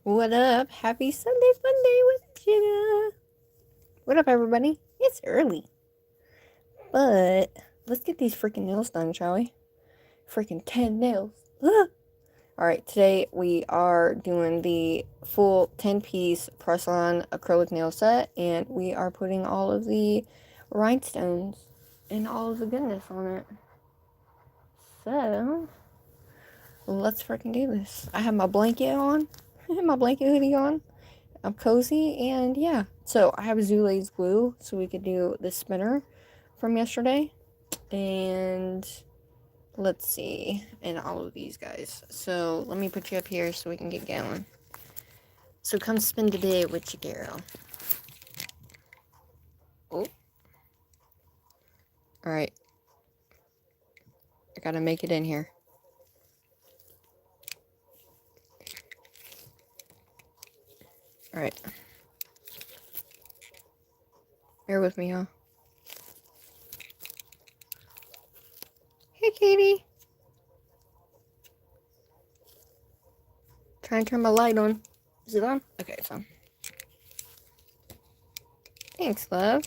What up? Happy Sunday fun day with Jigga. What up, everybody? It's early, but let's get these freaking nails done, shall we? Freaking 10 nails. Alright, today we are doing the full 10-piece press-on acrylic nail set, and we are putting all of the rhinestones and all of the goodness on it. So, let's freaking do this. I have my blanket on. I have my blanket hoodie on. I'm cozy, and yeah. So I have Zula's glue, so we could do the spinner from yesterday. And let's see, and all of these guys. So let me put you up here so we can get going. So come spend the day with your girl. Oh. Alright. I gotta make it in here. Alright. Bear with me, huh? Hey, Katie. Trying to turn my light on. Is it on? Okay, it's on. Thanks, love.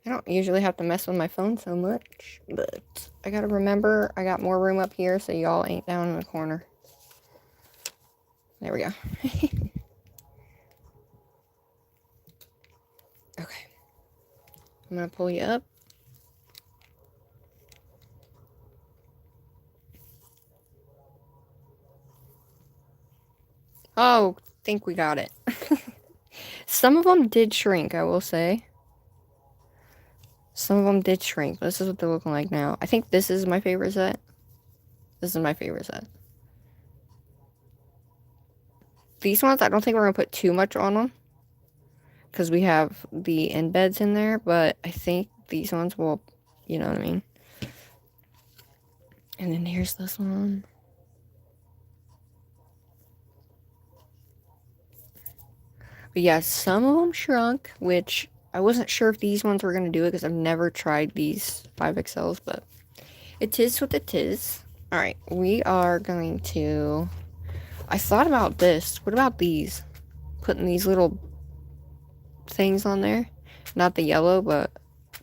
I don't usually have to mess with my phone so much, but I gotta remember I got more room up here so y'all ain't down in the corner. There we go. Okay. I'm gonna pull you up. Oh, think we got it. Some of them did shrink, I will say. Some of them did shrink. This is what they're looking like now. I think this is my favorite set. This is my favorite set. These ones, I don't think we're going to put too much on them, because we have the embeds in there, but I think these ones will, you know what I mean. And then here's this one. But yeah, some of them shrunk, which I wasn't sure if these ones were going to do it because I've never tried these 5XLs, but it is what it is. Alright, we are going to... I thought about this. What about these? Putting these little things on there. Not the yellow, but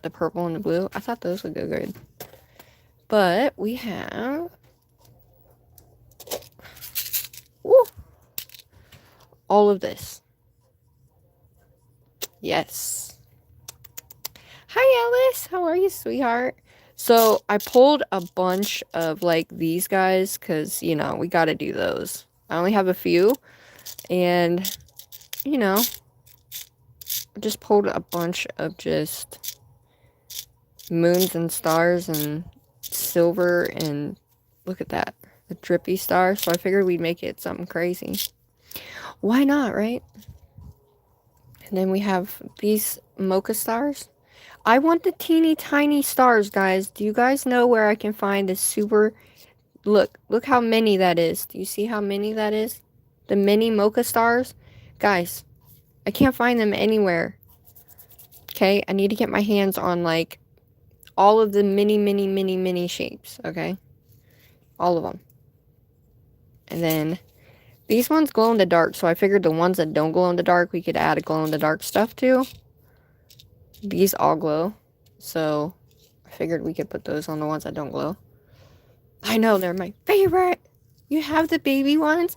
the purple and the blue. I thought those would go good. But we have... Woo! All of this. Yes. Hi, Alice. How are you, sweetheart? So, I pulled a bunch of, like, these guys, because, you know, we gotta do those. I only have a few, and, you know, I just pulled a bunch of just moons and stars and silver, and look at that, the drippy star. So I figured we'd make it something crazy. Why not, right? And then we have these mocha stars. I want the teeny tiny stars, guys. Do you guys know where I can find the super... Look how many that is. Do you see how many that is? The mini mocha stars? Guys, I can't find them anywhere. Okay, I need to get my hands on, like, all of the mini shapes, okay? All of them. And then, these ones glow in the dark, so I figured the ones that don't glow in the dark, we could add a glow in the dark stuff to. These all glow, so I figured we could put those on the ones that don't glow. I know, they're my favorite! You have the baby ones?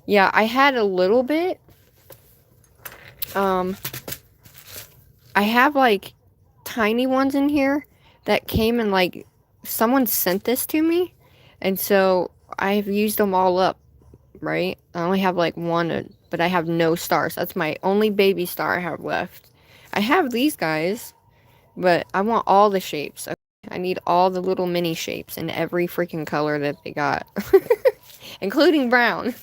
Yeah, I had a little bit. I have, like, tiny ones in here that came and, like, someone sent this to me, and so I've used them all up, right? I only have, like, one, but I have no stars. That's my only baby star I have left. I have these guys, but I want all the shapes. Okay? I need all the little mini shapes in every freaking color that they got. Including brown.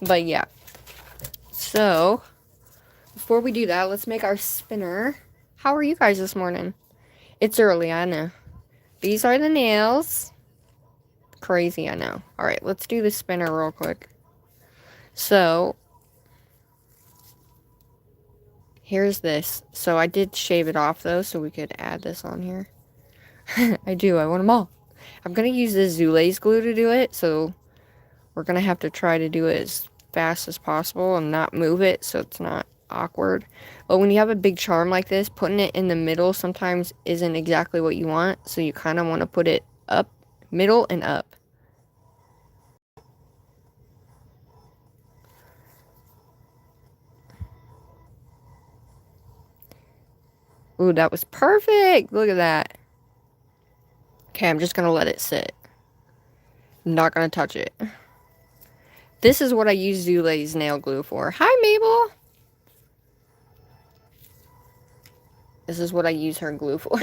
But yeah. So, before we do that, let's make our spinner. How are you guys this morning? It's early, I know. These are the nails. Crazy, I know. Alright, let's do the spinner real quick. So, here's this. So, I did shave it off, though, so we could add this on here. I do. I want them all. I'm going to use this Zula's glue to do it, so we're going to have to try to do it as fast as possible and not move it so it's not awkward. But when you have a big charm like this, putting it in the middle sometimes isn't exactly what you want, so you kind of want to put it up, middle, and up. Ooh, that was perfect! Look at that. Okay, I'm just gonna let it sit. I'm not gonna touch it. This is what I use Zule's nail glue for. Hi, Mabel! This is what I use her glue for.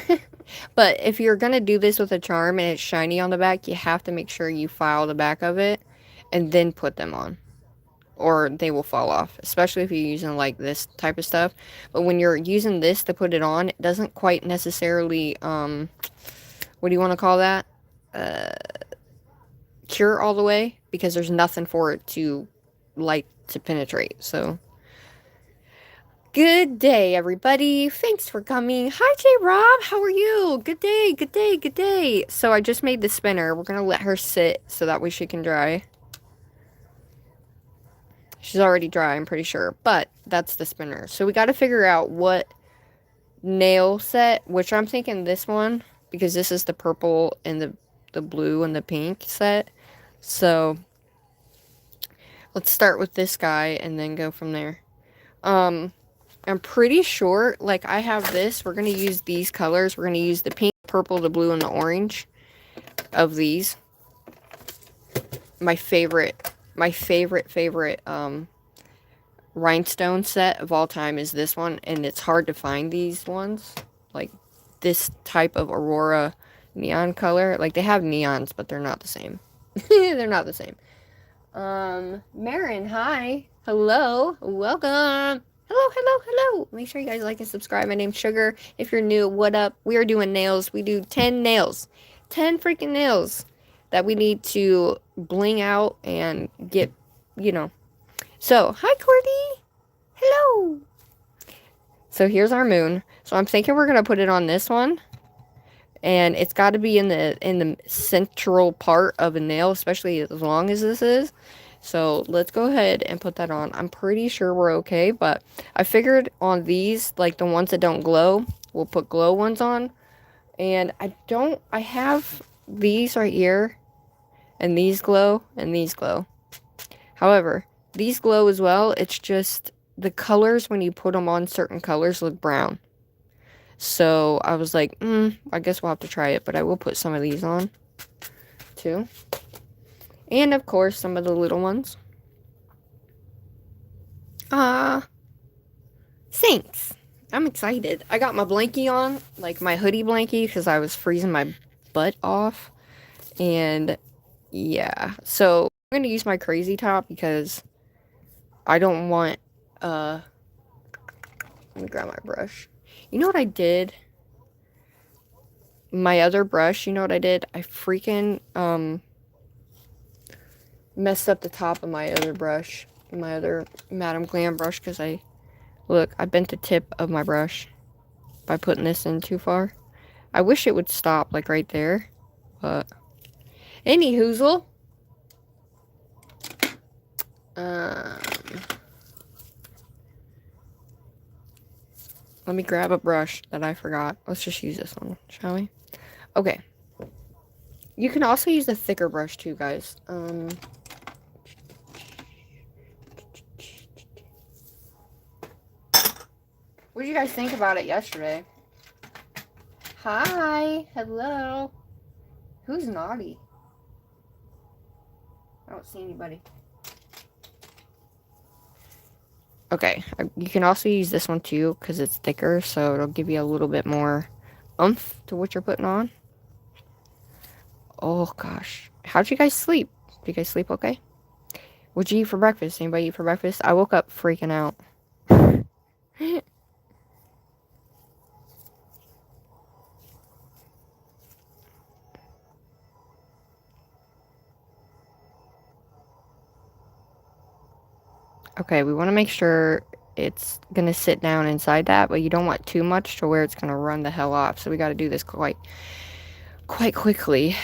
But if you're gonna do this with a charm and it's shiny on the back, you have to make sure you file the back of it and then put them on, or they will fall off, especially if you're using like this type of stuff. But when you're using this to put it on, it doesn't quite necessarily what do you want to call that, cure all the way, because there's nothing for it to like to penetrate. So good day, everybody. Thanks for coming. Hi, J Rob. How are you? Good day, good day, good day. So I just made the spinner. We're gonna let her sit so that way she can dry. She's already dry, I'm pretty sure. But that's the spinner. So we got to figure out what nail set, which I'm thinking this one, because this is the purple and the blue and the pink set. So let's start with this guy and then go from there. I'm pretty sure, like, I have this. We're going to use these colors. We're going to use the pink, purple, the blue, and the orange of these. My favorite rhinestone set of all time is this one, and it's hard to find these ones, like this type of Aurora neon color. Like, they have neons, but they're not the same. They're not the same. Marin, hi. Hello. Welcome. Hello, hello, hello. Make sure you guys like and subscribe. My name's Sugar. If you're new, what up? We are doing nails. We do 10 nails. 10 freaking nails that we need to bling out and get, you know. So, hi, Cordy. Hello. So, here's our moon. So, I'm thinking we're going to put it on this one. And it's got to be in the central part of a nail, especially as long as this is. So, let's go ahead and put that on. I'm pretty sure we're okay, but I figured on these, like the ones that don't glow, we'll put glow ones on. And I have these right here, and these glow, and these glow. However, these glow as well. It's just the colors, when you put them on certain colors, look brown. So I was like, I guess we'll have to try it. But I will put some of these on too. And of course, some of the little ones. Thanks. I'm excited. I got my blankie on, like my hoodie blankie, because I was freezing my butt off. And yeah, so I'm going to use my crazy top because I don't want, let me grab my brush. You know what I did? My other brush, you know what I did? I freaking, messed up the top of my other brush. My other Madam Glam brush, because I bent the tip of my brush by putting this in too far. I wish it would stop, like, right there. But, any hoozle. Let me grab a brush that I forgot. Let's just use this one, shall we? Okay. You can also use a thicker brush too, guys. What did you guys think about it yesterday? Hi. Hello. Who's naughty? I don't see anybody. Okay, you can also use this one too, because it's thicker, so it'll give you a little bit more oomph to what you're putting on. Oh gosh, how'd you guys sleep? Did you guys sleep okay? What'd you eat for breakfast? Anybody eat for breakfast? I woke up freaking out. Okay, we want to make sure it's going to sit down inside that, but you don't want too much to where it's going to run the hell off. So we got to do this quite quickly.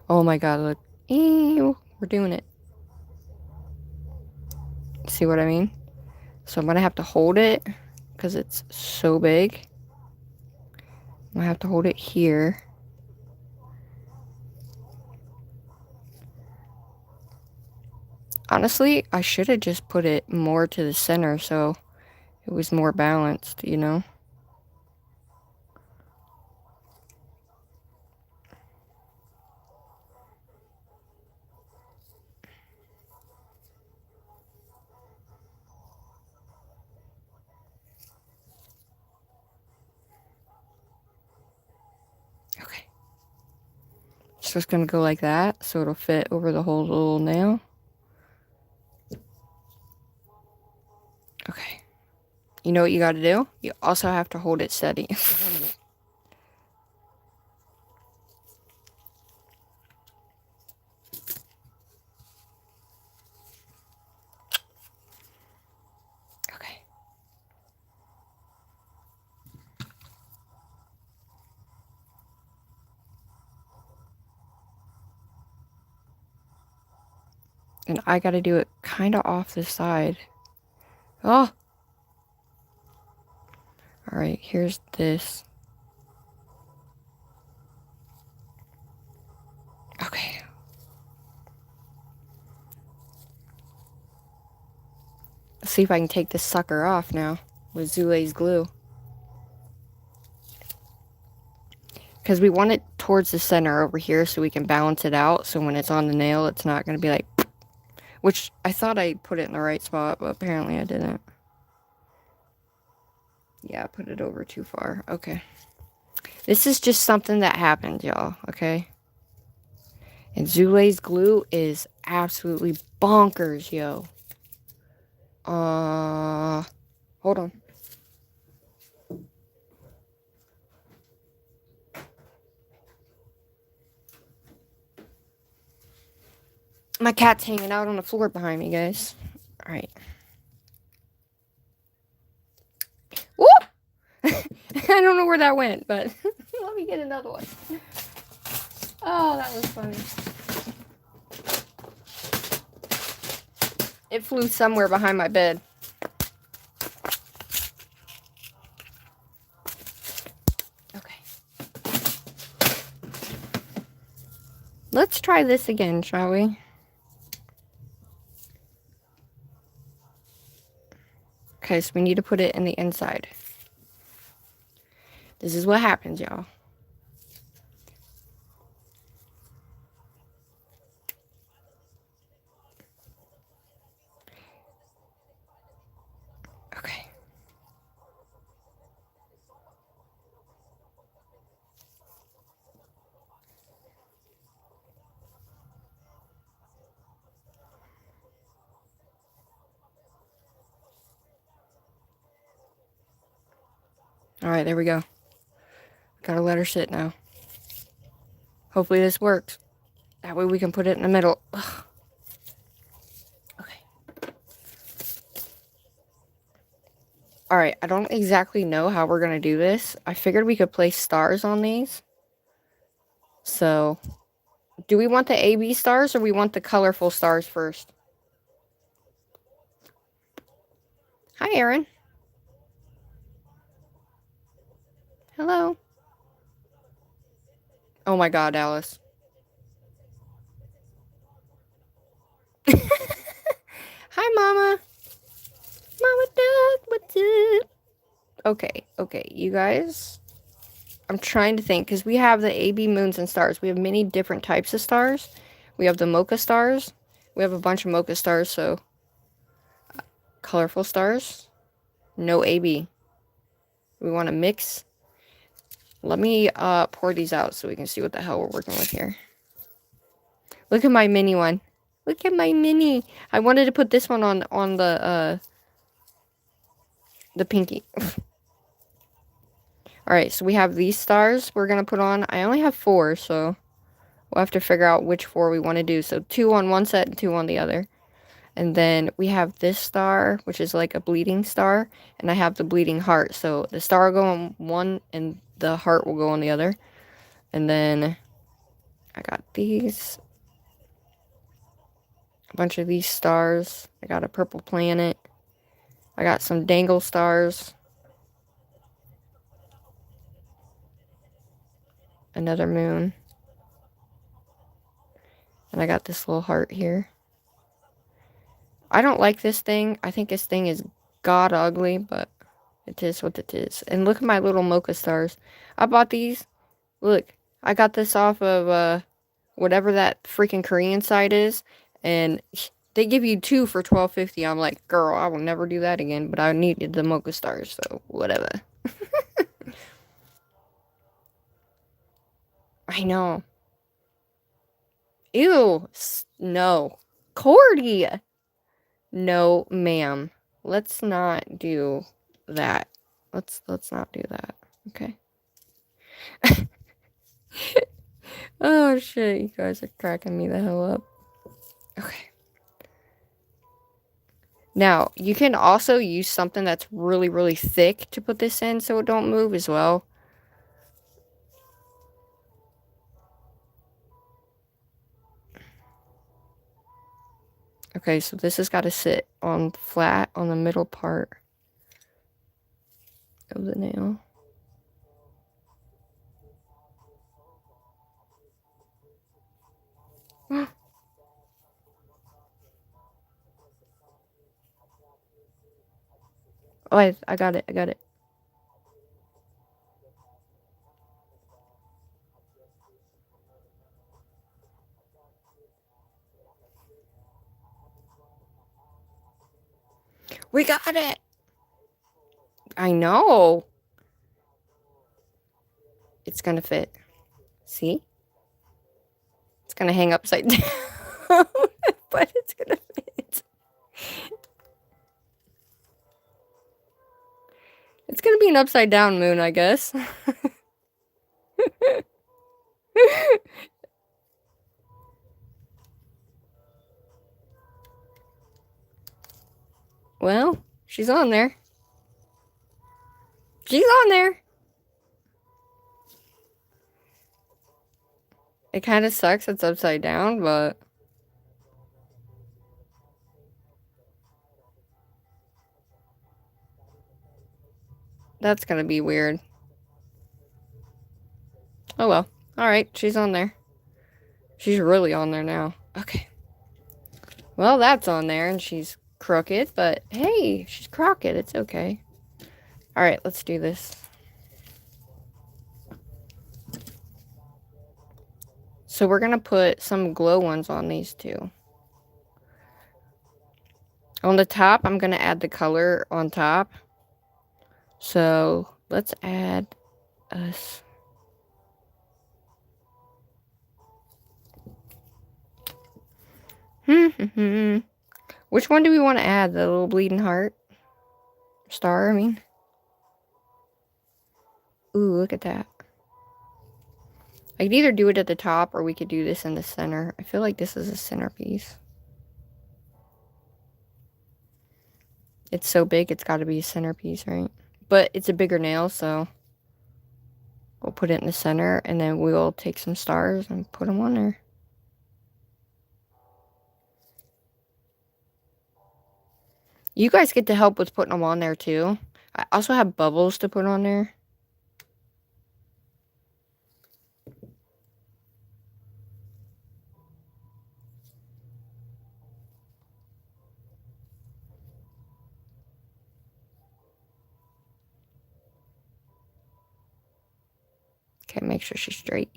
Oh my god, look. Ew, we're doing it. See what I mean? So I'm gonna have to hold it because it's so big. I'm gonna have to hold it here. Honestly, I should have just put it more to the center so it was more balanced, you know? Okay. So it's gonna go like that so it'll fit over the whole little nail. Okay. You know what you gotta do? You also have to hold it steady. Okay. And I gotta do it kind of off the side. Oh! Alright, here's this. Okay. Let's see if I can take this sucker off now with Zule's glue. Because we want it towards the center over here so we can balance it out. So when it's on the nail, it's not going to be like... Which, I thought I put it in the right spot, but apparently I didn't. Yeah, I put it over too far. Okay. This is just something that happened, y'all. Okay? And Zule's glue is absolutely bonkers, yo. Hold on. My cat's hanging out on the floor behind me, guys. Alright. Whoop! I don't know where that went, but let me get another one. Oh, that was funny. It flew somewhere behind my bed. Okay. Let's try this again, shall we? Okay, so we need to put it in the inside. This is what happens, y'all. Okay. Alright, there we go. Gotta let her sit now. Hopefully this works. That way we can put it in the middle. Ugh. Okay. Alright, I don't exactly know how we're gonna do this. I figured we could place stars on these. So, do we want the AB stars or we want the colorful stars first? Hi, Aaron. Hello. Oh my god, Alice. Hi, Mama. Mama Duck, what's up? Okay, you guys. I'm trying to think, because we have the AB moons and stars. We have many different types of stars. We have the mocha stars. We have a bunch of mocha stars, so... colorful stars. No AB. We want to mix. Let me pour these out so we can see what the hell we're working with here. Look at my mini one. Look at my mini. I wanted to put this one on the pinky. Alright, so we have these stars we're going to put on. I only have 4, so we'll have to figure out which 4 we want to do. So 2 on one set and 2 on the other. And then we have this star, which is like a bleeding star. And I have the bleeding heart. So the star will go on one and the heart will go on the other. And then I got these. A bunch of these stars. I got a purple planet. I got some dangle stars. Another moon. And I got this little heart here. I don't like this thing. I think this thing is god ugly, but it is what it is. And look at my little mocha stars. I bought these. Look, I got this off of whatever that freaking Korean site is, and they give you 2 for $12.50. I'm like, girl, I will never do that again, but I needed the mocha stars, so whatever. I know. Ew. No. Cordy. No, ma'am. Let's not do that. Let's not do that. Okay. Oh shit, you guys are cracking me the hell up. Okay. Now, you can also use something that's really, really thick to put this in so it don't move as well. Okay, so this has got to sit on flat on the middle part of the nail. Oh, I got it. I got it. We got it. I know. It's going to fit. See? It's going to hang upside down. But it's going to fit. It's going to be an upside down moon, I guess. Well, she's on there. She's on there. It kind of sucks it's upside down, but that's gonna be weird. Oh well. Alright, she's on there. She's really on there now. Okay. Well, that's on there, and she's crooked, but hey, she's crooked. It's okay. Alright, let's do this. So we're gonna put some glow ones on these two. On the top, I'm gonna add the color on top. So let's add us. Which one do we want to add? The little bleeding heart? Star, I mean. Ooh, look at that. I could either do it at the top or we could do this in the center. I feel like this is a centerpiece. It's so big, it's got to be a centerpiece, right? But it's a bigger nail, so we'll put it in the center, and then we'll take some stars and put them on there. You guys get to help with putting them on there, too. I also have bubbles to put on there. Okay, make sure she's straight.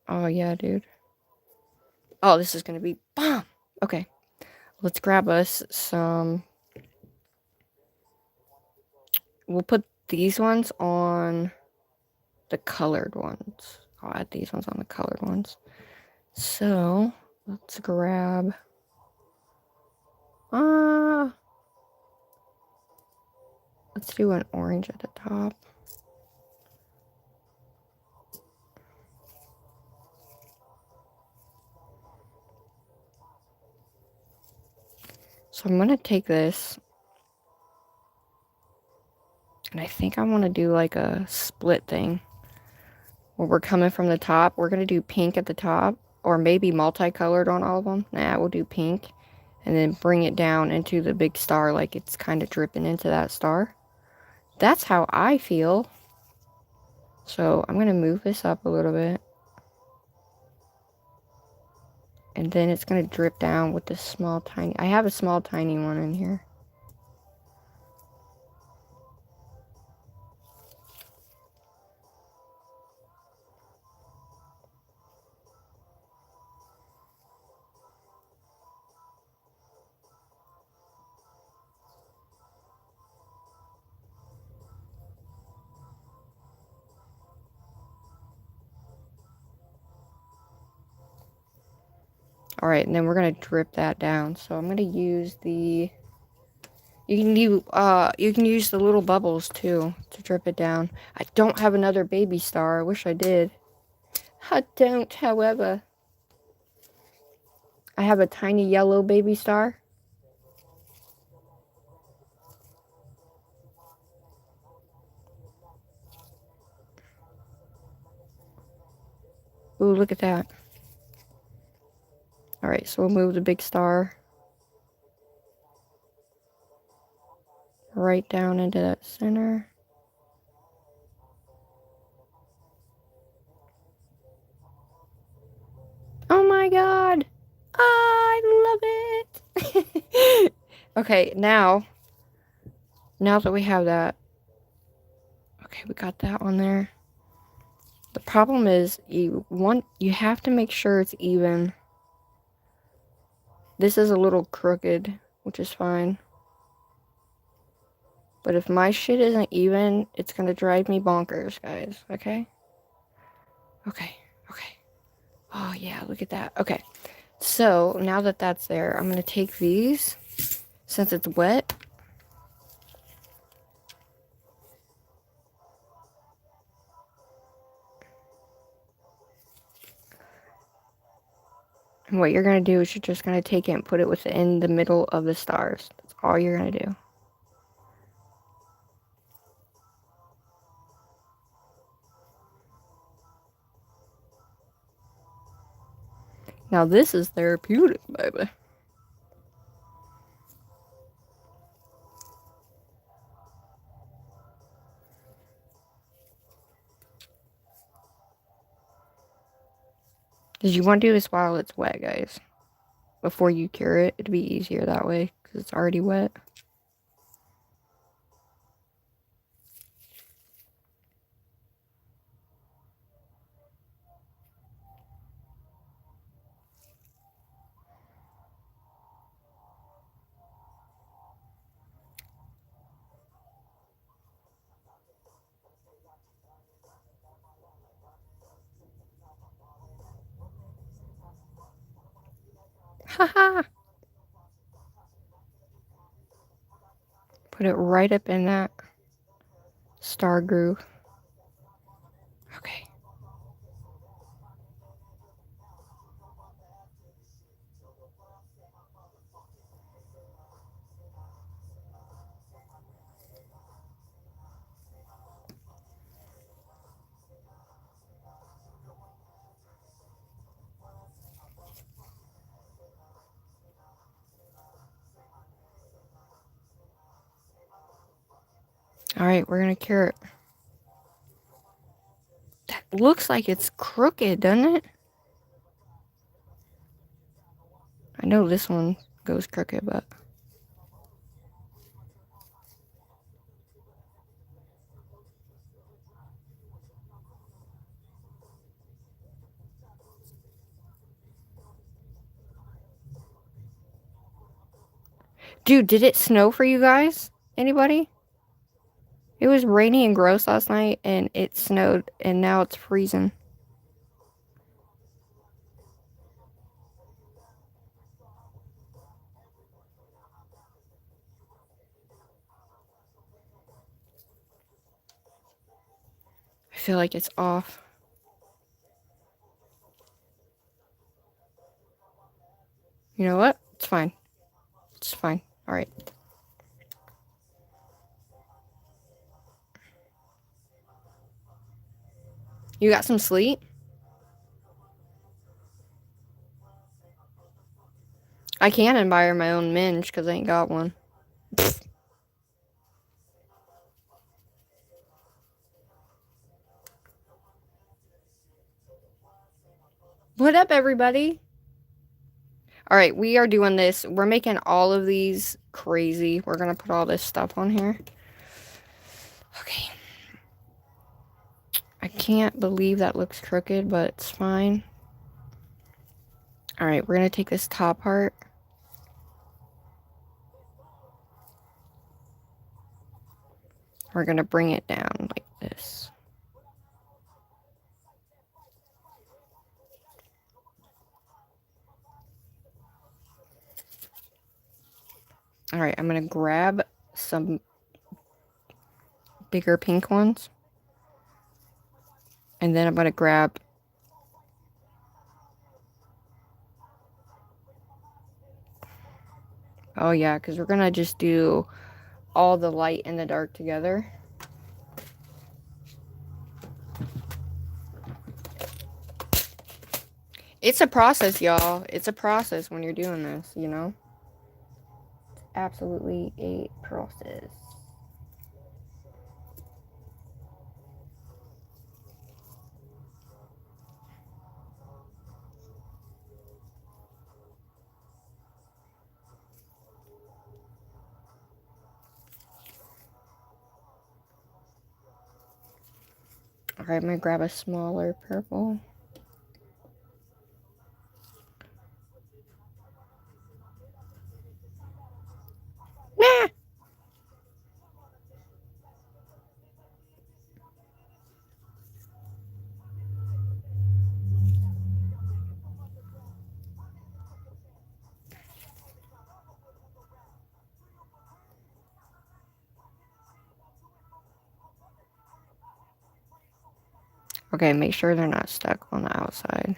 Oh, yeah, dude. Oh, this is going to be bomb. Okay. Let's grab us some. We'll put these ones on the colored ones. I'll add these ones on the colored ones. So, let's grab. Let's do an orange at the top. So I'm going to take this, and I think I want to do like a split thing. Where we're coming from the top. We're going to do pink at the top. Or maybe multicolored on all of them. Nah, we'll do pink. And then bring it down into the big star like it's kind of dripping into that star. That's how I feel. So I'm going to move this up a little bit. And then it's going to drip down with the small tiny... I have a small tiny one in here. Alright, and then we're going to drip that down. So I'm going to use the... You can use the little bubbles too to drip it down. I don't have another baby star. I wish I did. I don't, however. I have a tiny yellow baby star. Ooh, look at that. Alright, so we'll move the big star right down into that center. Oh my god! I love it! Okay, now that we have that, okay, we got that on there. The problem is you have to make sure it's even. This is a little crooked, which is fine. But if my shit isn't even, it's gonna drive me bonkers, guys, okay? Okay. Oh yeah, look at that. Okay, so now that that's there, I'm gonna take these, since it's wet. And what you're gonna do is you're just gonna take it and put it within the middle of the stars. That's all you're gonna do. Now this is therapeutic, baby. Because you want to do this while it's wet, guys. Before you cure it, it'd be easier that way, because it's already wet. Haha! Put it right up in that star groove. Okay. Alright, we're gonna cure it. That looks like it's crooked, doesn't it? I know this one goes crooked, but... Dude, did it snow for you guys? Anybody? It was rainy and gross last night, and it snowed, and now it's freezing. I feel like it's off. You know what? It's fine. It's fine. Alright. You got some sleep? I can buy my own minge because I ain't got one. What up, everybody? All right, we are doing this. We're making all of these crazy. We're going to put all this stuff on here. Okay. I can't believe that looks crooked, but it's fine. All right, we're going to take this top part. We're going to bring it down like this. All right, I'm going to grab some bigger pink ones. And then I'm going to grab oh yeah, because we're going to just do all the light and the dark together. It's a process, y'all. It's a process when you're doing this, you know? It's absolutely a process. Alright, I'm going to grab a smaller purple. Nah! Okay, make sure they're not stuck on the outside.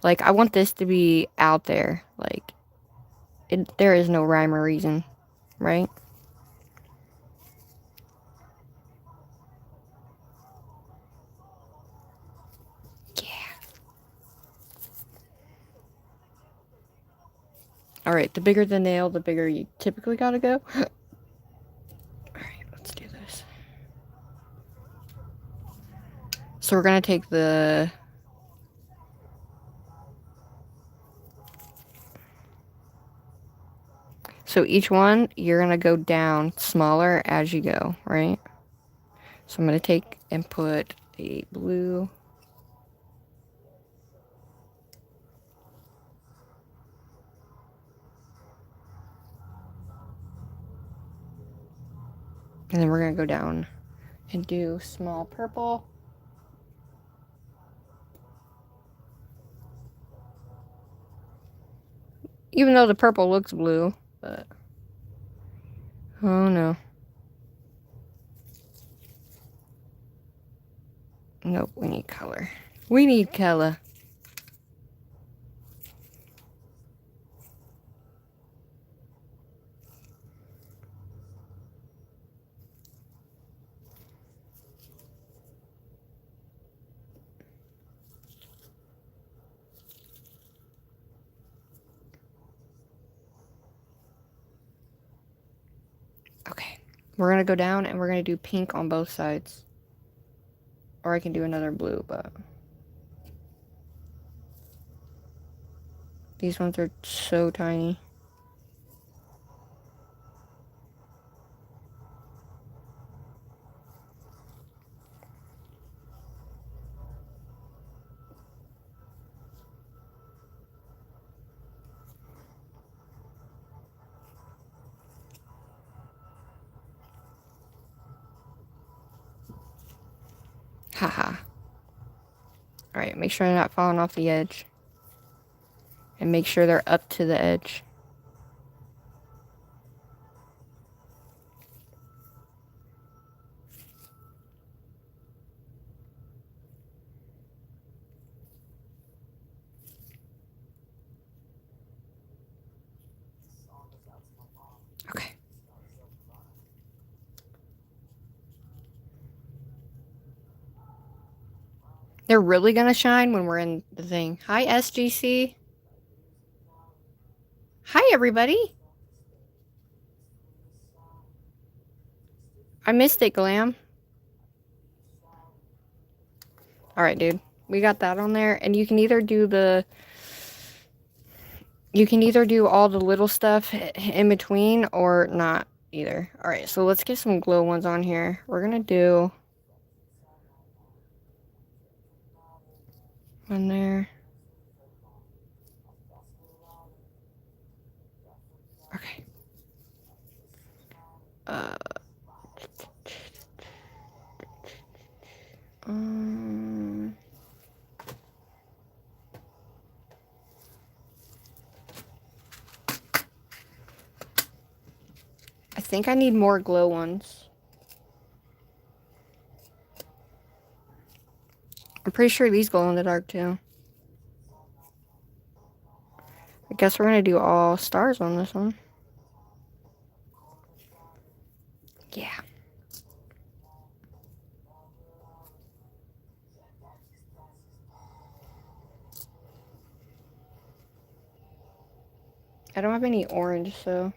Like, I want this to be out there. Like, there is no rhyme or reason, right? Yeah. Alright, the bigger the nail, the bigger you typically gotta go. Alright, let's do this. So we're gonna take the... So each one, you're gonna go down smaller as you go, right? So I'm gonna take and put a blue... And then we're gonna go down and do small purple. Even though the purple looks blue, but... Oh no. Nope, we need color. We need color. Okay. We're gonna go down and we're gonna do pink on both sides. Or I can do another blue, but... These ones are so tiny. Haha. Alright, make sure they're not falling off the edge. And make sure they're up to the edge. Okay. They're really gonna shine when we're in the thing. Hi, SGC. Hi, everybody. I missed it, GLAM. Alright, dude. We got that on there. And you can either do the... You can either do all the little stuff in between or not either. Alright, so let's get some glow ones on here. We're gonna do... one there. Okay. I think I need more glow ones. I'm pretty sure these glow in the dark too. I guess we're gonna do all stars on this one. Yeah. I don't have any orange, so...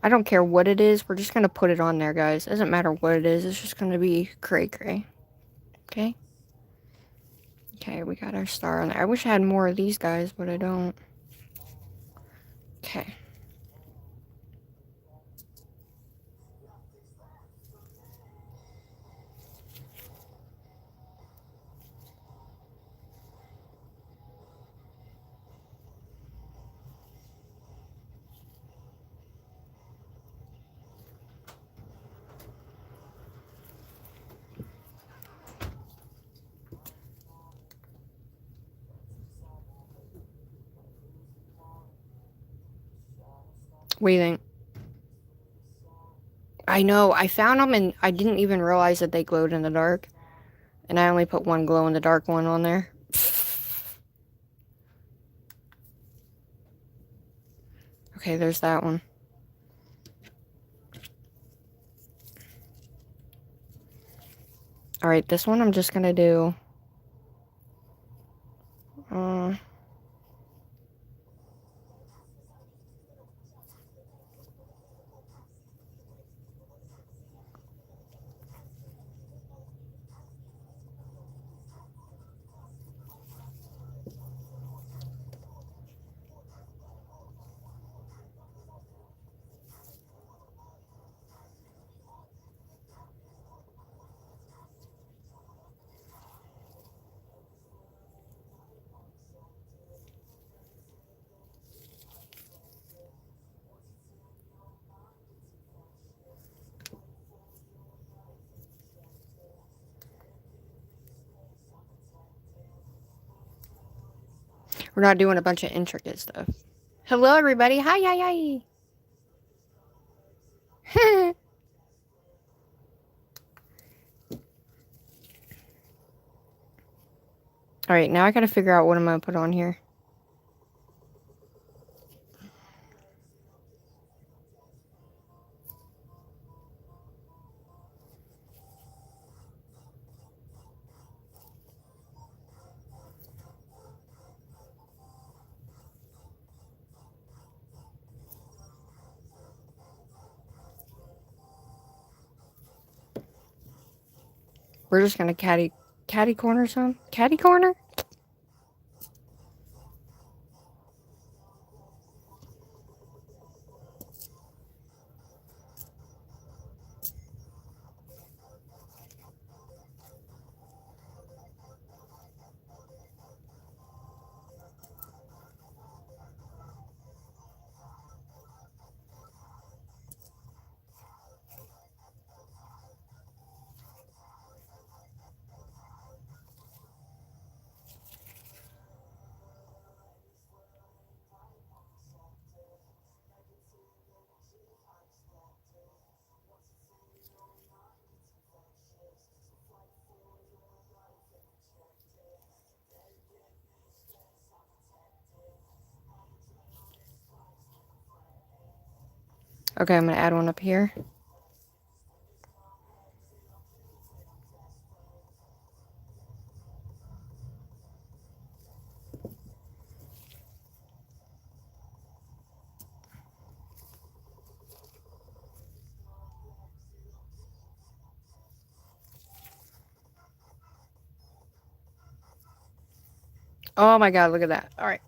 I don't care what it is, we're just gonna put it on there, guys. It doesn't matter what it is, it's just gonna be cray-cray. Okay? Okay, we got our star on there. I wish I had more of these guys, but I don't. Okay. What do you think? I know, I found them and I didn't even realize that they glowed in the dark. And I only put one glow in the dark one on there. Okay, there's that one. Alright, this one I'm just gonna do... We're not doing a bunch of intricate stuff. Hello, everybody. Hi, hi, hi. Alright, now I gotta figure out what I'm gonna put on here. We're just gonna catty corner some. Catty corner? Okay, I'm gonna add one up here. Oh my god, look at that. Alright.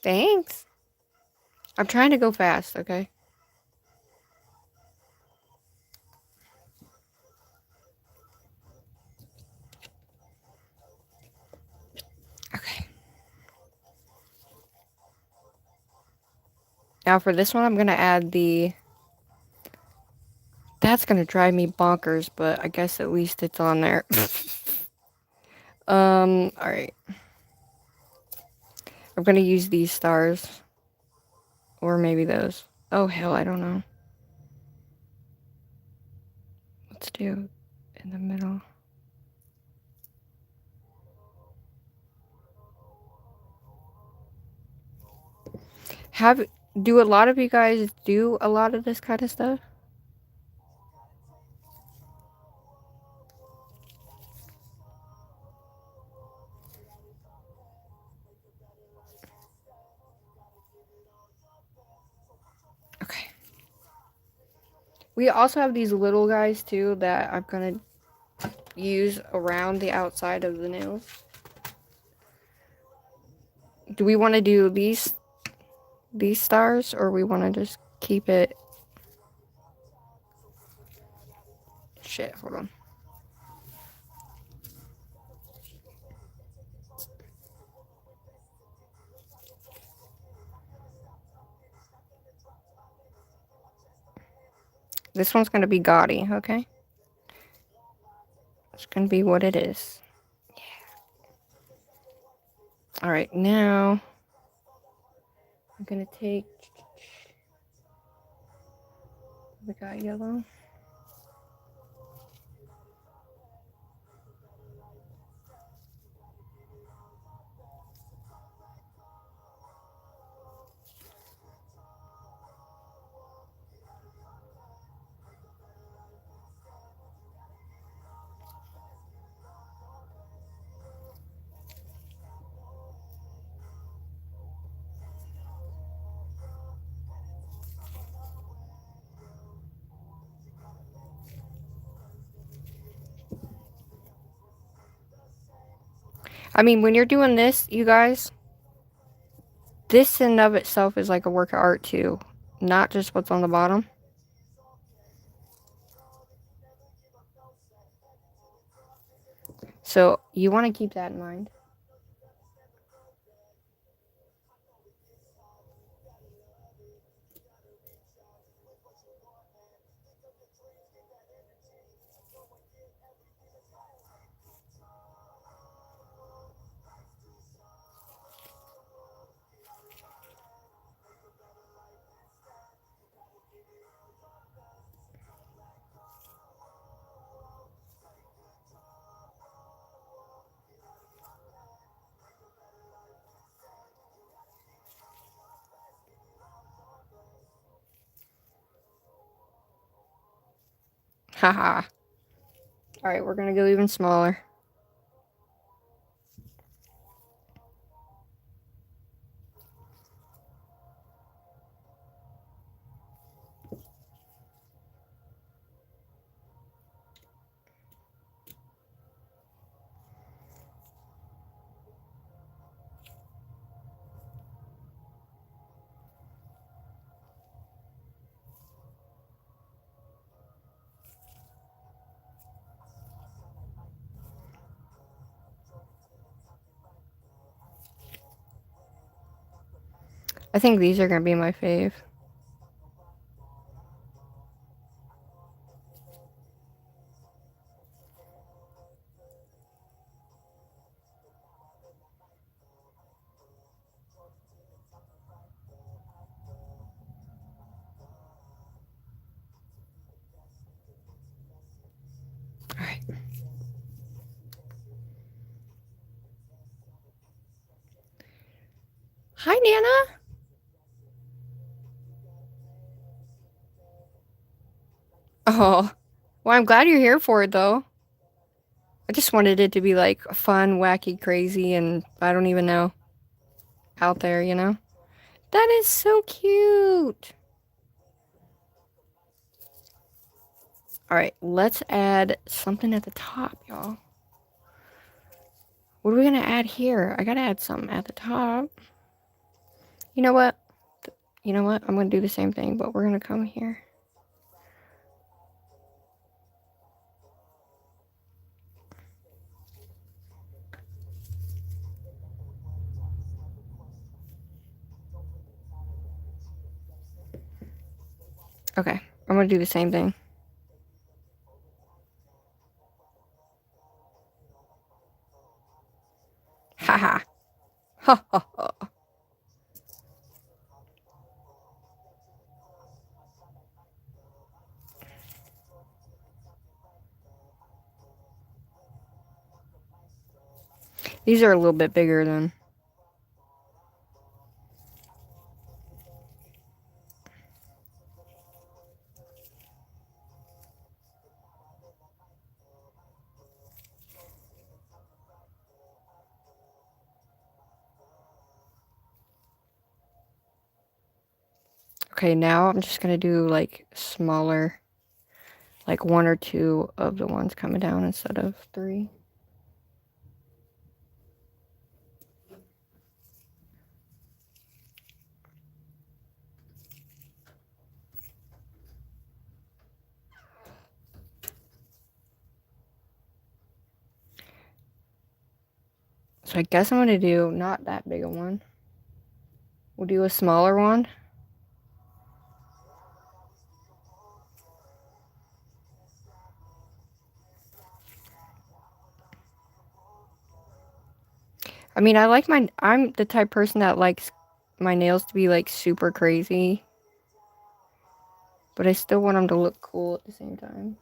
Thanks. I'm trying to go fast, okay? Okay. Now for this one, I'm gonna add the... That's gonna drive me bonkers, but I guess at least it's on there. Alright. I'm gonna use these stars. Or maybe those. Oh, hell, I don't know. Let's do in the middle. Do a lot of you guys do a lot of this kind of stuff? Okay. We also have these little guys too that I'm gonna use around the outside of the nails. Do we want to do these stars, or we want to just keep it? Shit, hold on. This one's gonna be gaudy, okay? It's gonna be what it is. Yeah. Alright, now I'm gonna take the guy yellow. I mean, when you're doing this, you guys, this in and of itself is like a work of art too. Not just what's on the bottom. So you want to keep that in mind. Haha. Alright, we're gonna go even smaller. I think these are gonna be my fave. Okay. Hi, Nana. Oh, well, I'm glad you're here for it, though. I just wanted it to be like fun, wacky, crazy, and I don't even know, out there, you know? That is so cute. All right, let's add something at the top, y'all. What are we gonna add here? I gotta add something at the top. You know what? You know what? I'm gonna do the same thing, but we're gonna come here. Okay, I'm gonna do the same thing. Haha. Ha ha ha. These are a little bit bigger than. Okay, now I'm just gonna do like smaller, like 1 or 2 of the ones coming down instead of 3. So I guess I'm gonna do not that big a one. We'll do a smaller one. I mean, I'm the type person that likes my nails to be like super crazy, but I still want them to look cool at the same time.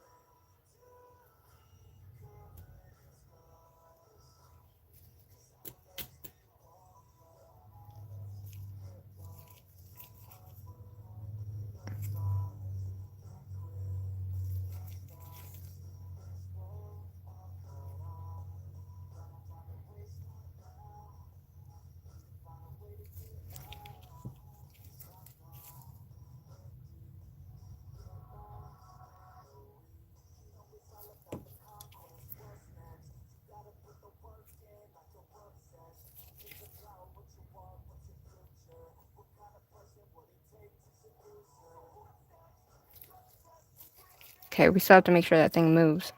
Okay, we still have to make sure that thing moves.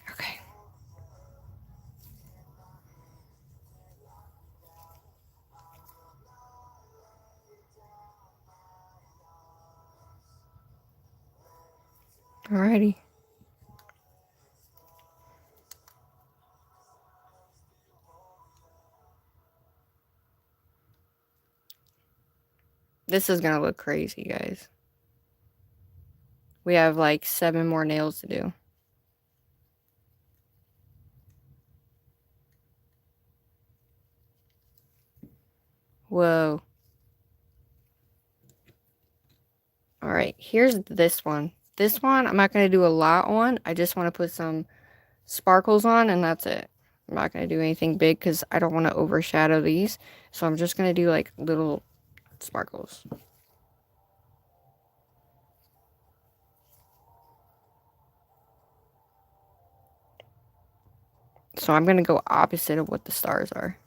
Okay. Alrighty. This is gonna look crazy, guys. We have like 7 more nails to do. Whoa. Alright, here's this one. This one, I'm not going to do a lot on. I just want to put some sparkles on, and that's it. I'm not going to do anything big because I don't want to overshadow these. So I'm just going to do like little sparkles. So I'm going to go opposite of what the stars are.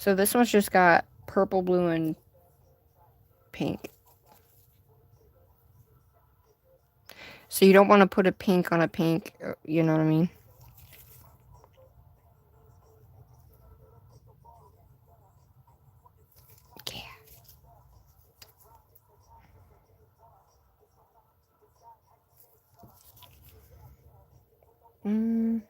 So this one's just got purple, blue, and pink. So you don't want to put a pink on a pink, you know what I mean? Yeah. Mm.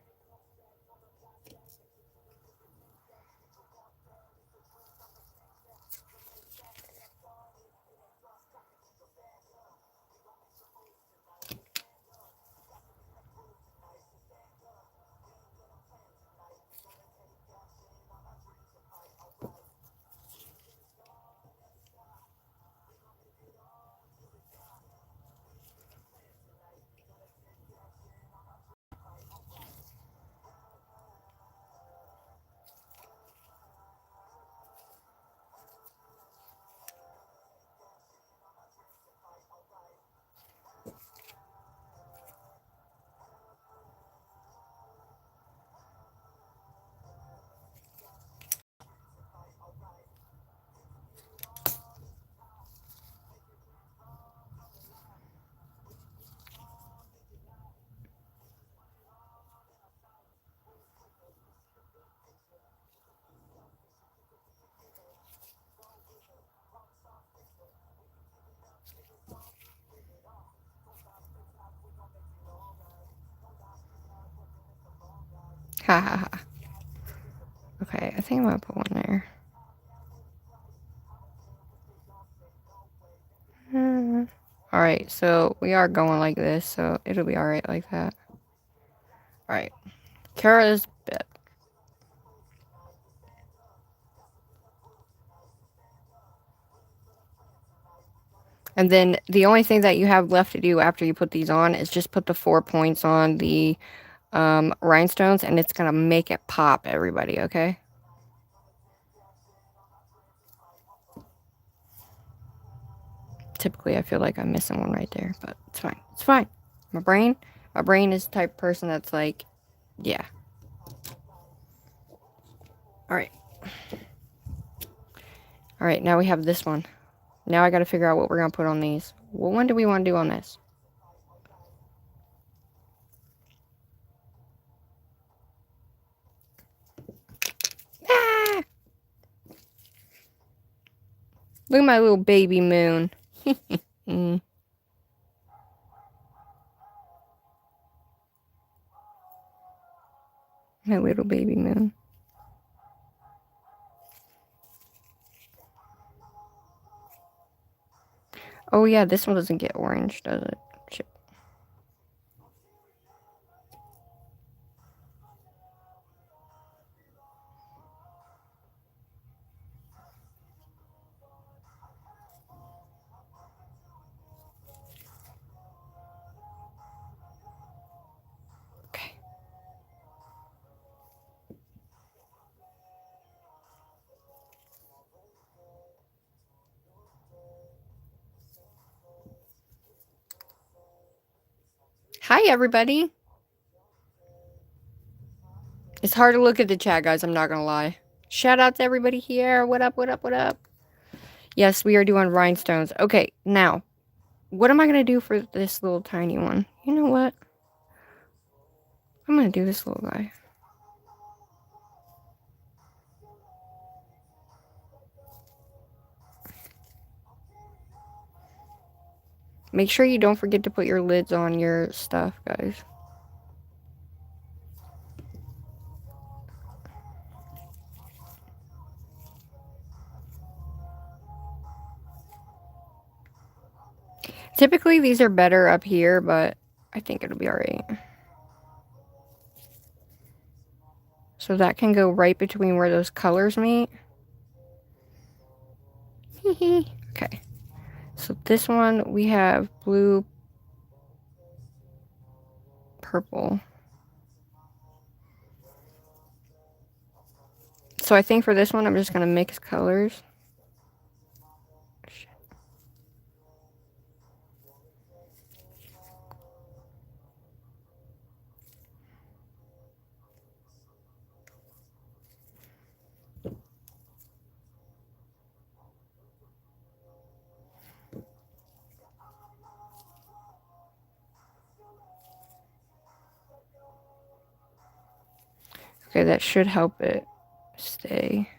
Ha ha ha. Okay, I think I'm gonna put one there. Alright, so we are going like this, so it'll be alright like that. Alright. Kara's bit. And then the only thing that you have left to do after you put these on is just put the 4 points on the rhinestones, and it's gonna make it pop, everybody, okay? Typically, I feel like I'm missing one right there, but it's fine. It's fine. My brain is the type of person that's like, yeah. Alright. Alright, now we have this one. Now I gotta figure out what we're gonna put on these. What one do we want to do on this? Ah! Look at my little baby moon. Mm. My little baby moon. Oh yeah, this one doesn't get orange, does it? Shit. Okay. Hi everybody. It's hard to look at the chat, guys, I'm not gonna lie. Shout out to everybody here. What up, what up, what up? Yes, we are doing rhinestones. Okay, now, what am I gonna do for this little tiny one? You know what? I'm gonna do this little guy. Make sure you don't forget to put your lids on your stuff, guys. Typically, these are better up here, but I think it'll be alright. So that can go right between where those colors meet. Okay. So this one, we have blue, purple. So I think for this one, I'm just going to mix colors. Okay, that should help it stay.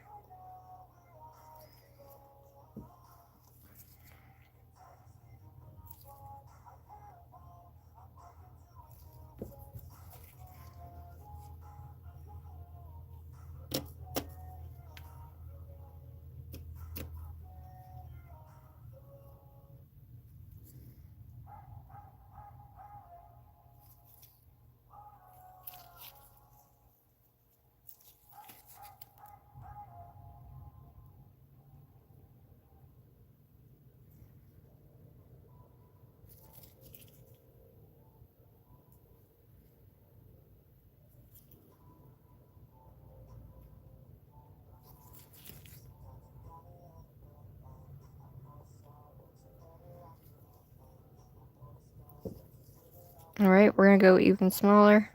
Alright, we're gonna go even smaller.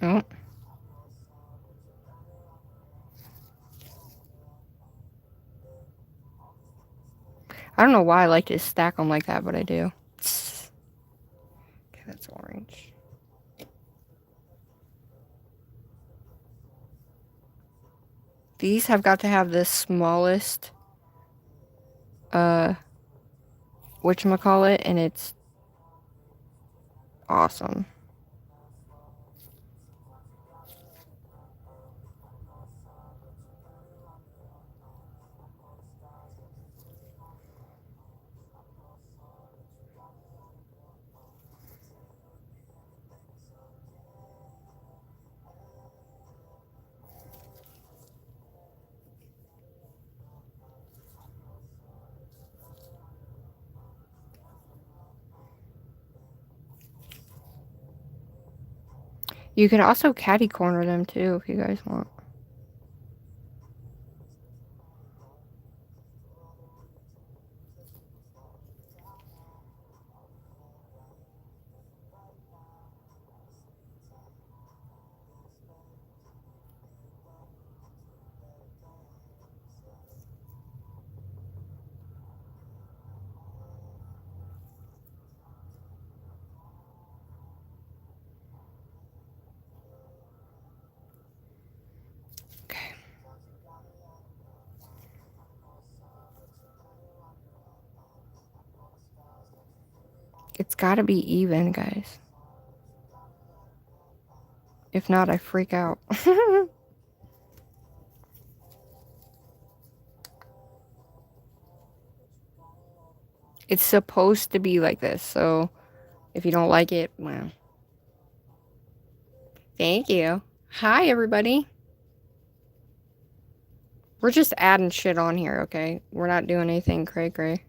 Oh. I don't know why I like to stack them like that, but I do. Okay, that's orange. These have got to have the smallest, whatchamacallit, and it's awesome. You can also catty corner them too if you guys want. Okay. It's gotta be even, guys. If not, I freak out. It's supposed to be like this, so if you don't like it, well. Thank you. Hi, everybody. We're just adding shit on here, okay? We're not doing anything cray-cray.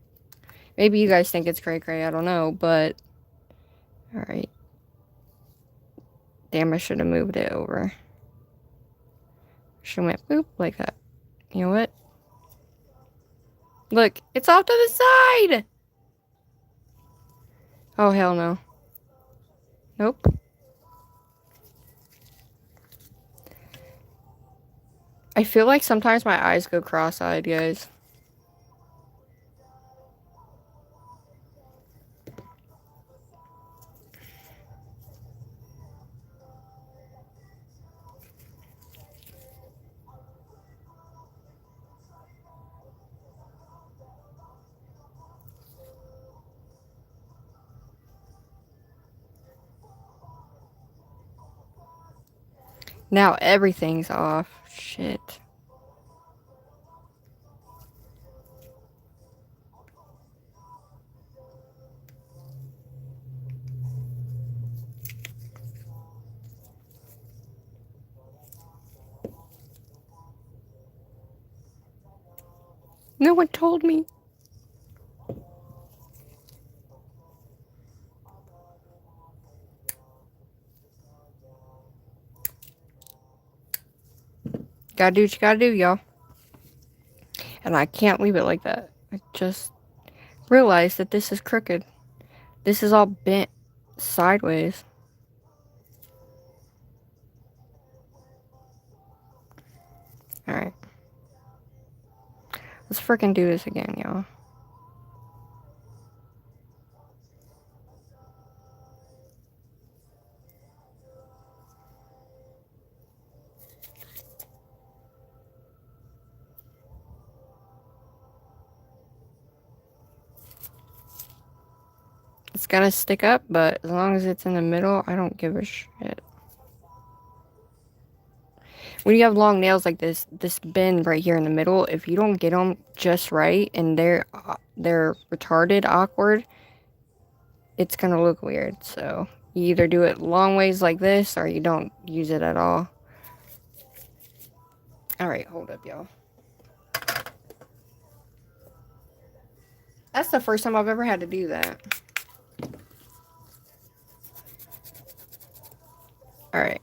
Maybe you guys think it's cray-cray, I don't know, but... Alright. Damn, I should have moved it over. Should have went boop, like that. You know what? Look, it's off to the side! Oh, hell no. Nope. I feel like sometimes my eyes go cross-eyed, guys. Now everything's off. Shit. No one told me. Gotta do what you gotta do, y'all. And I can't leave it like that. I just realized that this is crooked. This is all bent sideways. Alright. I Let's freaking do this again, y'all. It's gonna stick up, but as long as it's in the middle, I don't give a shit. When you have long nails like this bend right here in the middle, if you don't get them just right and they're retarded, awkward, it's gonna look weird. So you either do it long ways like this, or you don't use it at all. All right, hold up, y'all. That's the first time I've ever had to do that. All right.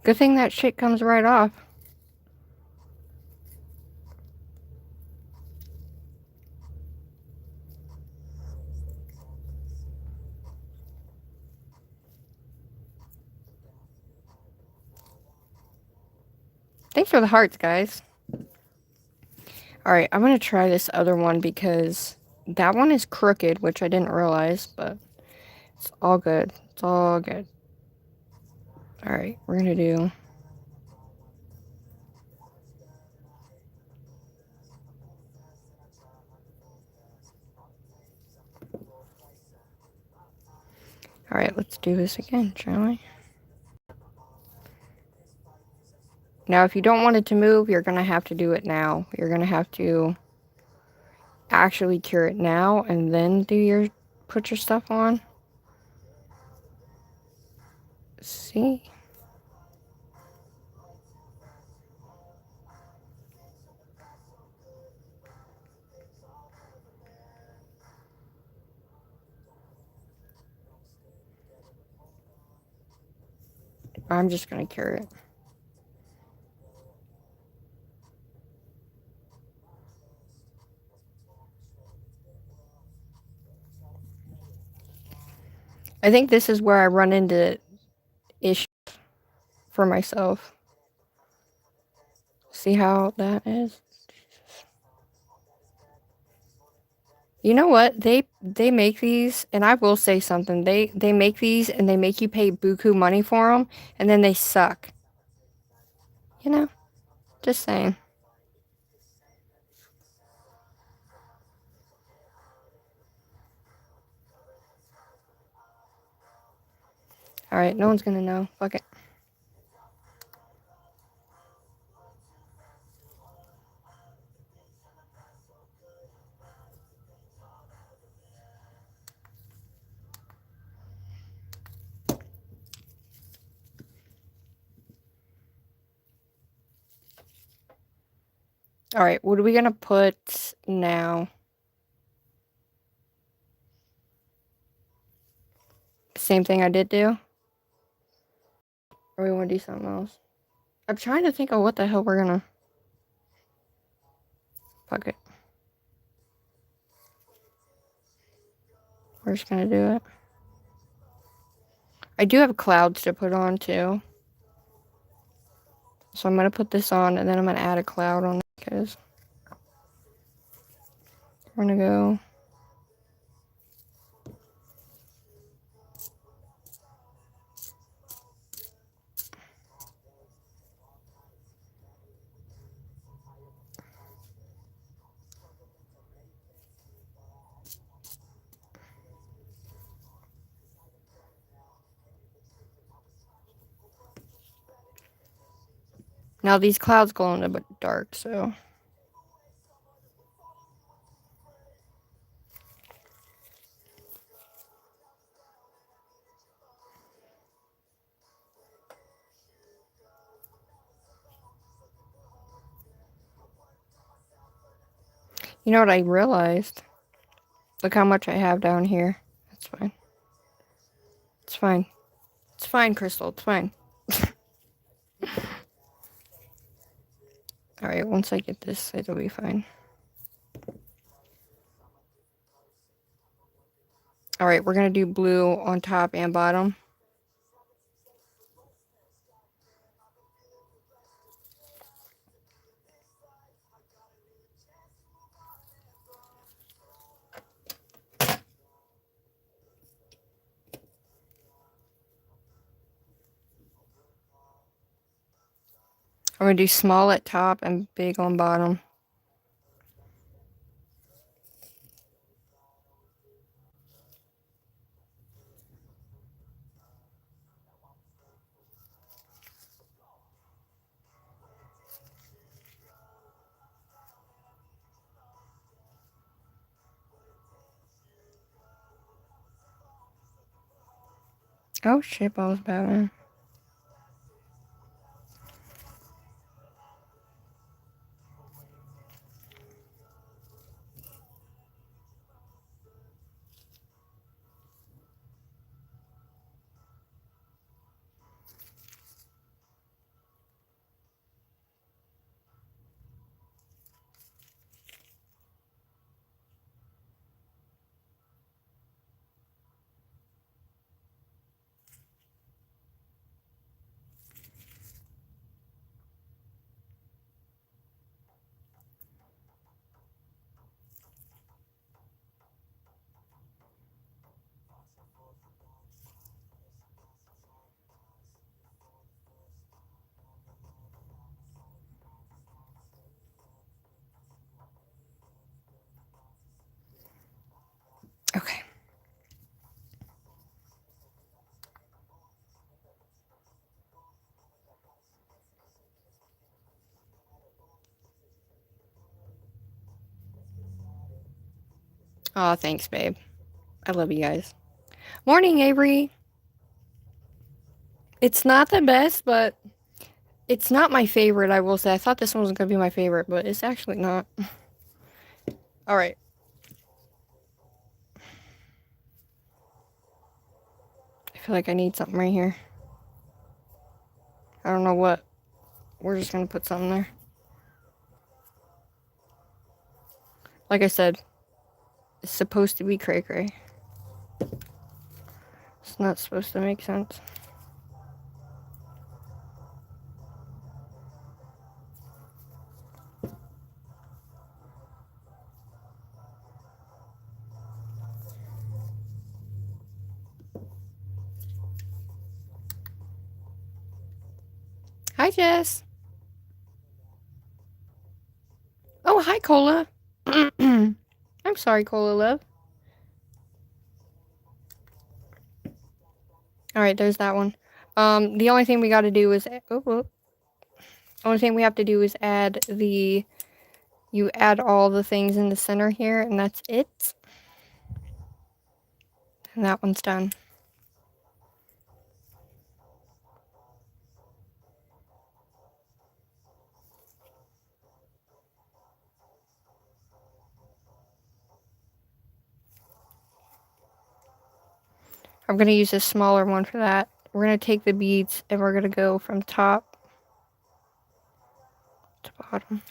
Good thing that shit comes right off. Thanks for the hearts, guys. Alright, I'm going to try this other one because that one is crooked, which I didn't realize, but it's all good. It's all good. Alright, we're going to do... Alright, let's do this again, shall we? Now, if you don't want it to move, you're going to have to do it now. You're going to have to actually cure it now and then put your stuff on. See? I'm just going to cure it. I think this is where I run into issues for myself. See how that is? You know what? They make these, and I will say something. They make these and they make you pay buku money for them, and then they suck. You know? Just saying. Alright, no one's gonna know. Fuck it. Alright, what are we gonna put now? Same thing I did do? Or we wanna do something else? I'm trying to think of what the hell we're gonna... Fuck it. We're just gonna do it. I do have clouds to put on too. So I'm gonna put this on and then I'm gonna add a cloud on it because we're gonna go... Now these clouds glow in the dark, so... You know what I realized? Look how much I have down here. That's fine. fine. It's fine, Crystal. It's fine. Alright, once I get this, it'll be fine. Alright, we're going to do blue on top and bottom. I'm going to do small at top and big on bottom. Oh shit, balls Batman. Okay. Oh, thanks, babe. I love you guys. Morning, Avery. It's not the best, but it's not my favorite, I will say. I thought this one was going to be my favorite, but it's actually not. Alright. I feel like I need something right here. I don't know what. We're just going to put something there. Like I said, it's supposed to be cray-cray. It's not supposed to make sense. Hi, Jess. Oh, hi, Cola. I'm sorry, Cola love. Alright, there's that one. The only thing we got to do is... Only thing we have to do is add the... You add all the things in the center here, and that's it. And that one's done. I'm going to use a smaller one for that. We're going to take the beads, and we're going to go from top to bottom.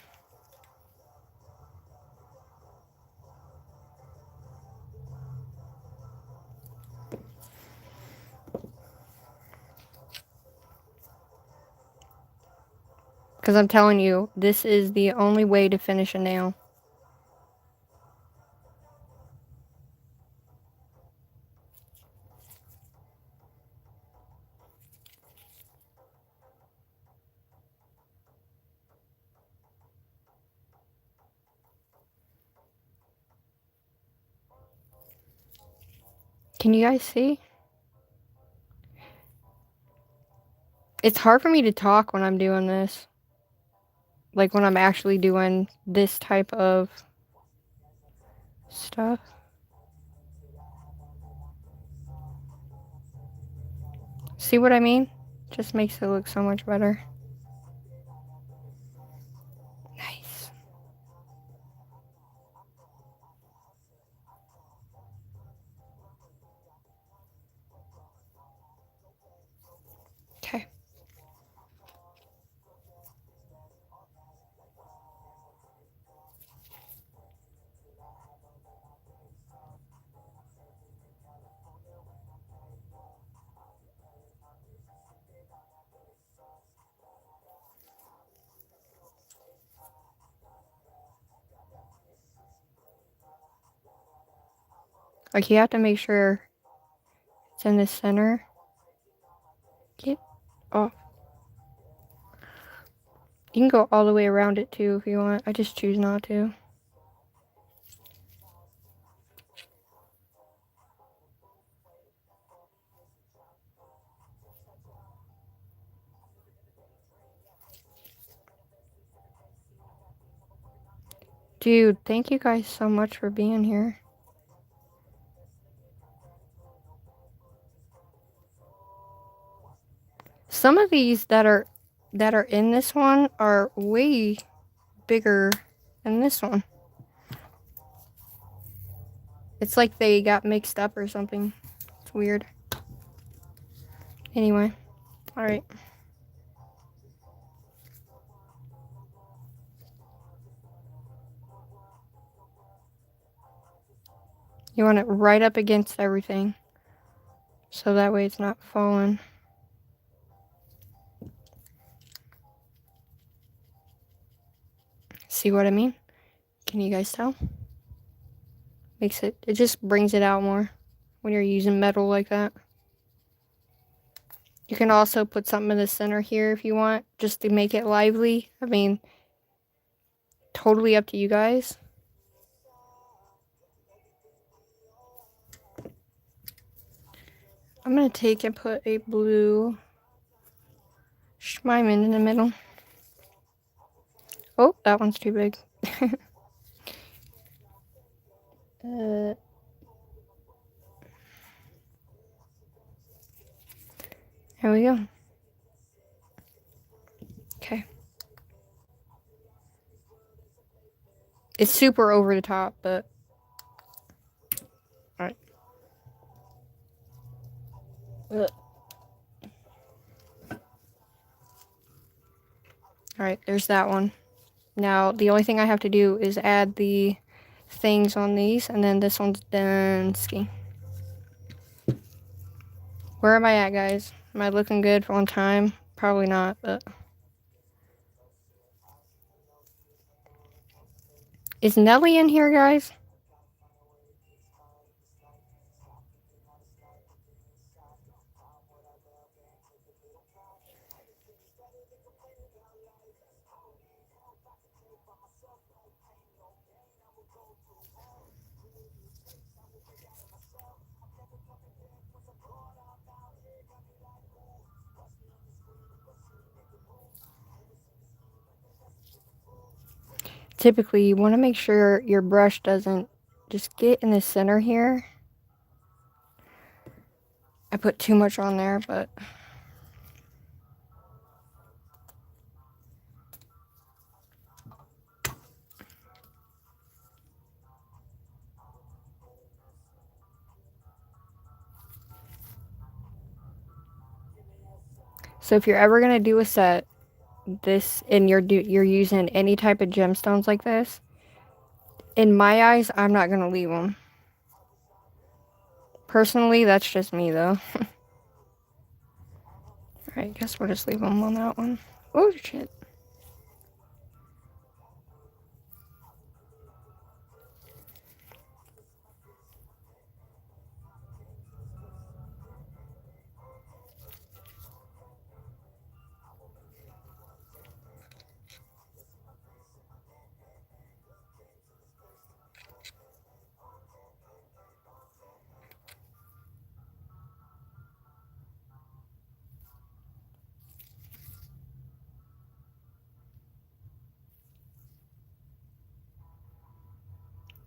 Because I'm telling you, this is the only way to finish a nail. Can you guys see? It's hard for me to talk when I'm doing this. Like when I'm actually doing this type of stuff. See what I mean? Just makes it look so much better. Nice. Like, you have to make sure it's in the center. Get off. You can go all the way around it too if you want. I just choose not to. Dude, thank you guys so much for being here. Some of these that are in this one are way bigger than this one. It's like they got mixed up or something. It's weird. Anyway, all right. You want it right up against everything, so that way it's not falling. See what I mean? Can you guys tell? It just brings it out more when you're using metal like that. You can also put something in the center here if you want, just to make it lively. I mean, totally up to you guys. I'm gonna take and put a blue Schmeiman in the middle. Oh, that one's too big. There we go. Okay. It's super over the top, but alright. Alright, there's that one. Now, the only thing I have to do is add the things on these, and then this one's done skiing. Where am I at, guys? Am I looking good on time? Probably not, but... Is Nelly in here, guys? Typically, you want to make sure your brush doesn't just get in the center here. I put too much on there, but... So if you're ever going to do a set, this, and you're using any type of gemstones like this, in my eyes, I'm not going to leave them. Personally, that's just me, though. Alright, guess we'll just leave them on that one. Oh, shit.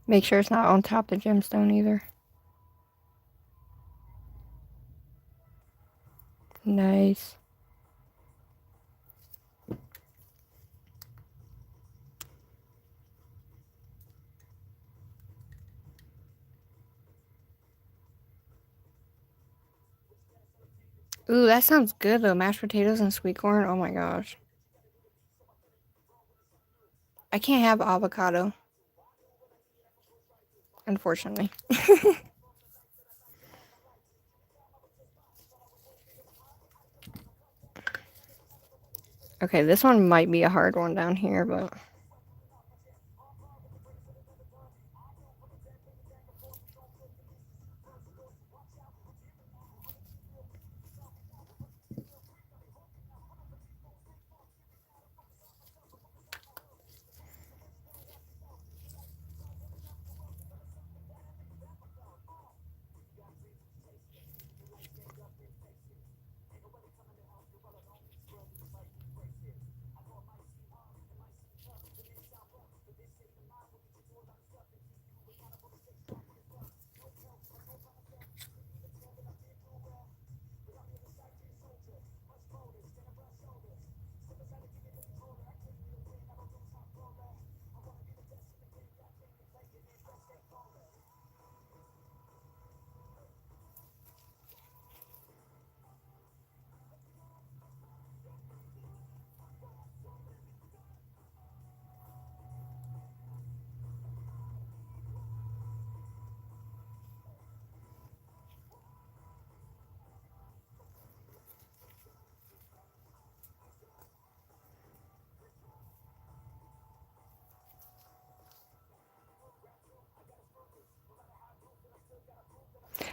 Make sure it's not on top of the gemstone either. Nice. Ooh, that sounds good though. Mashed potatoes and sweet corn. Oh my gosh. I can't have avocado, unfortunately. Okay, this one might be a hard one down here, but...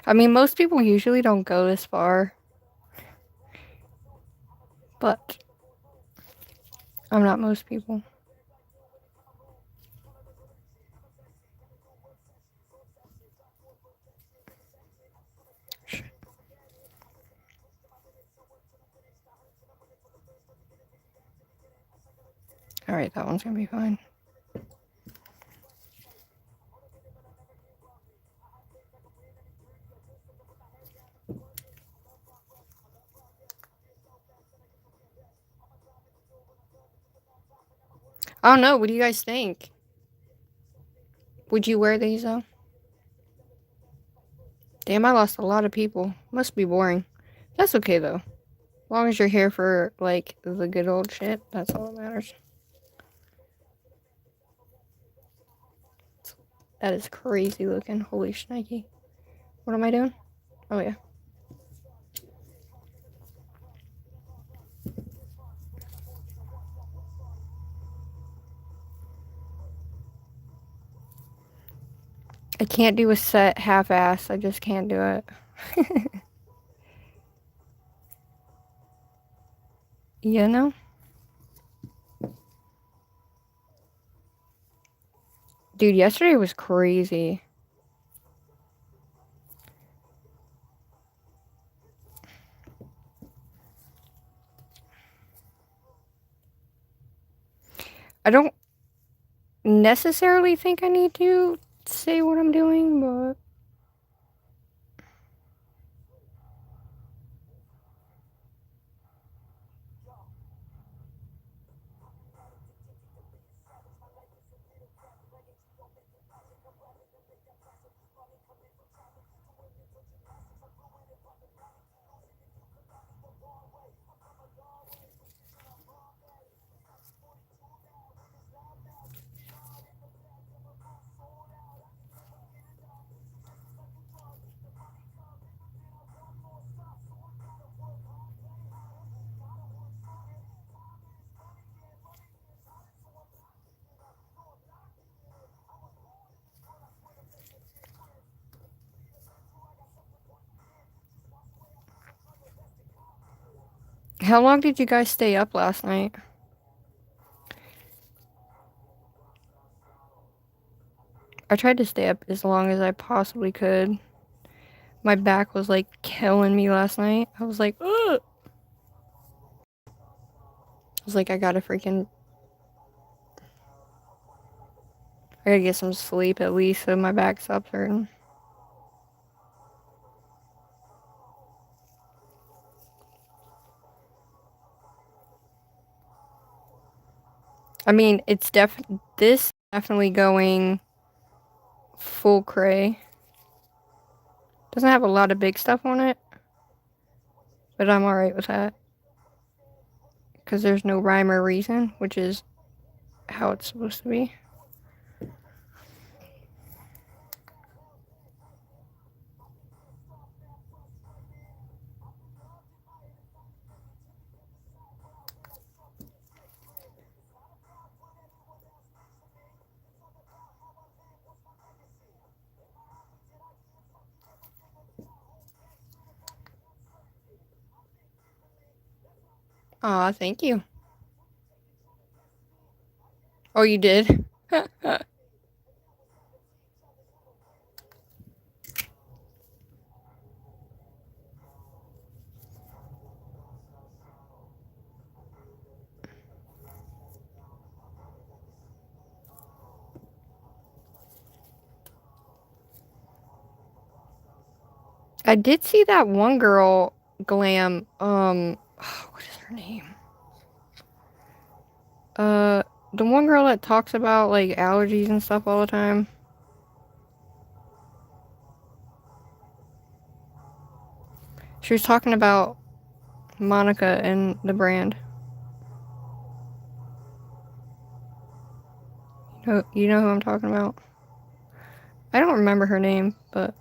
I mean, most people usually don't go this far. But I'm not most people. Alright, that one's gonna be fine. I don't know. What do you guys think? Would you wear these though? Damn, I lost a lot of people. Must be boring. That's okay though. As long as you're here for like the good old shit, that's all that matters. That is crazy looking. Holy shnikey. What am I doing? Oh yeah. I can't do a set half-ass. I just can't do it. You know? Dude, yesterday was crazy. I don't necessarily think I need to say what I'm doing, but how long did you guys stay up last night? I tried to stay up as long as I possibly could. My back was like killing me last night. I was like, ugh. I was like, I gotta get some sleep at least so my back stops hurting. I mean, it's this definitely going full cray. Doesn't have a lot of big stuff on it, but I'm alright with that. Because there's no rhyme or reason, which is how it's supposed to be. Aw, thank you. Oh, you did? I did see that one girl, GLAM, what is her name? The one girl that talks about, like, allergies and stuff all the time. She was talking about Monica and the brand. You know who I'm talking about? I don't remember her name, but...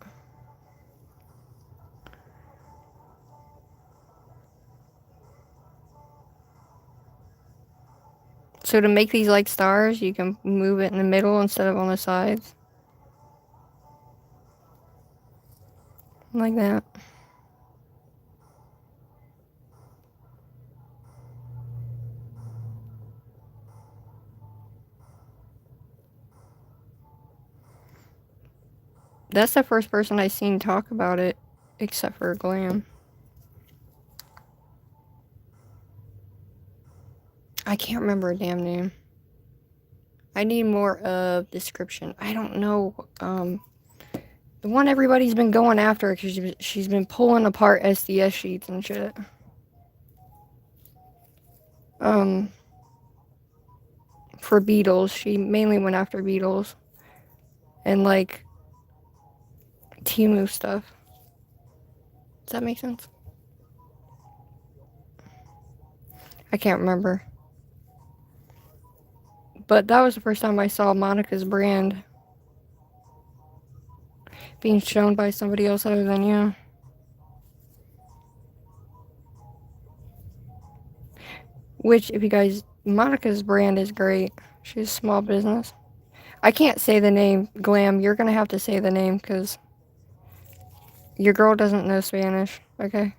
So to make these like stars, you can move it in the middle instead of on the sides. Like that. That's the first person I've seen talk about it, except for GLAM. I can't remember a damn name. I need more of description. I don't know. The one everybody's been going after because she's been pulling apart SESH sheets and shit. For beetles, she mainly went after beetles and like Timu stuff. Does that make sense? I can't remember. But that was the first time I saw Monica's brand being shown by somebody else other than you. Which, if you guys, Monica's brand is great. She's a small business. I can't say the name, GLAM. You're gonna have to say the name because your girl doesn't know Spanish, okay?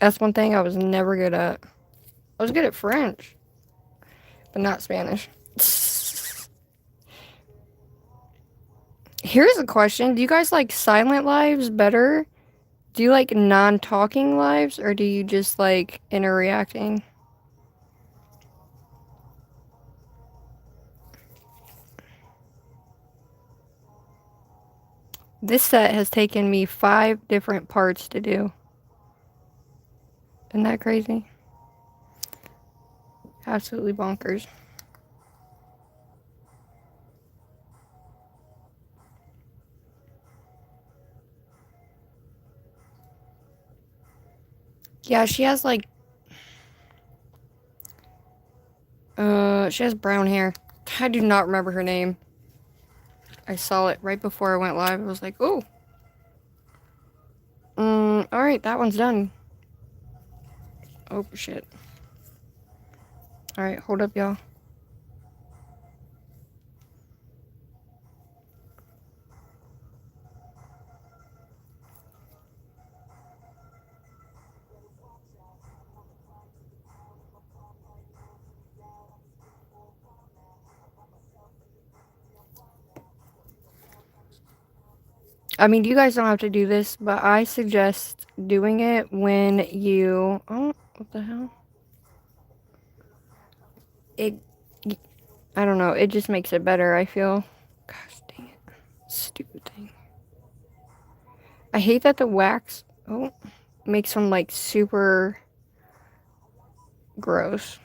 That's one thing I was never good at. I was good at French, but not Spanish. Here's a question. Do you guys like silent lives better? Do you like non-talking lives, or do you just like interacting? This set has taken me 5 different parts to do. Isn't that crazy? Absolutely bonkers. Yeah, she has like... she has brown hair. I do not remember her name. I saw it right before I went live. I was like, oh. Alright, that one's done. Oh, shit. Alright, hold up, y'all. I mean, you guys don't have to do this, but I suggest doing it when you... Oh, what the hell? I don't know. It just makes it better, I feel. Gosh dang it. Stupid thing. I hate that the wax... Oh, makes them, like, super gross.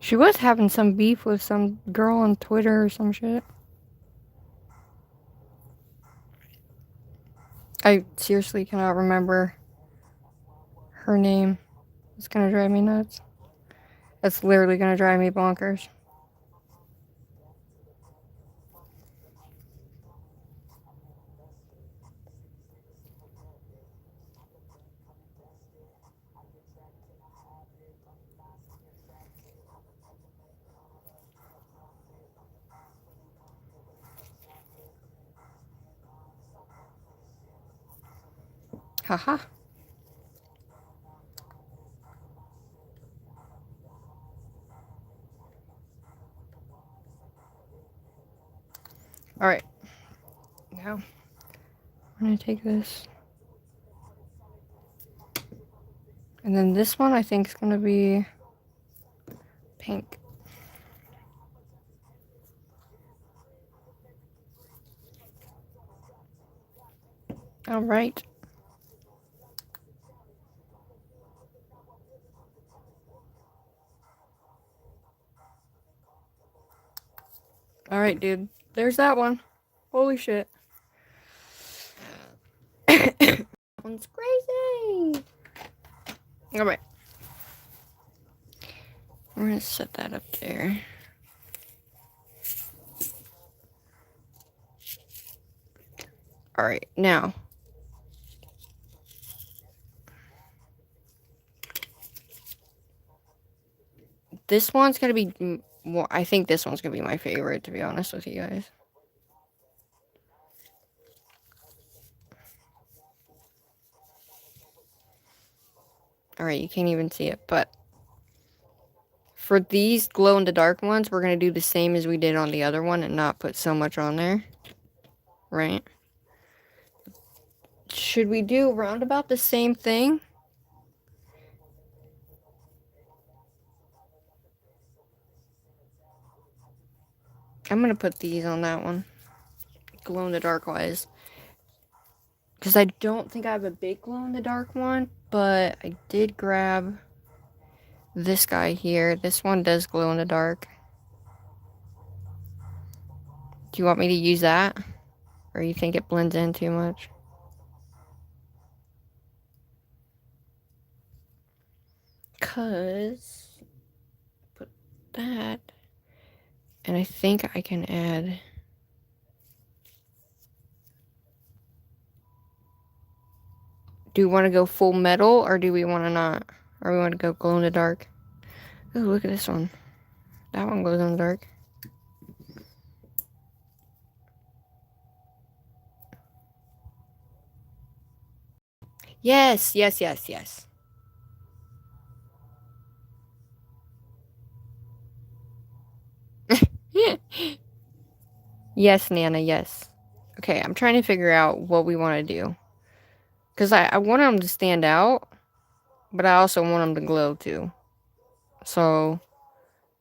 She was having some beef with some girl on Twitter or some shit. I seriously cannot remember her name. It's gonna drive me nuts. That's literally gonna drive me bonkers. Haha. Alright. Now, I'm gonna take this. And then this one I think is gonna be pink. Alright. Alright, dude. There's that one. Holy shit. That one's crazy. Alright. We're gonna set that up there. Alright, now. This one's gonna be, well, I think this one's gonna be my favorite, to be honest with you guys. Alright, you can't even see it, but for these glow-in-the-dark ones, we're gonna do the same as we did on the other one and not put so much on there. Right? Should we do around about the same thing? I'm gonna put these on that one. Glow-in-the-dark wise. Because I don't think I have a big glow-in-the-dark one, but I did grab this guy here. This one does glow-in-the-dark. Do you want me to use that? Or you think it blends in too much? Because put that, and I think I can add. Do we want to go full metal, or do we want to not? Or we want to go glow in the dark? Ooh, look at this one. That one glows in the dark. Yes, yes, yes, yes. Yes, Nana, yes. Okay, I'm trying to figure out what we want to do. Because I want them to stand out, but I also want them to glow too. So,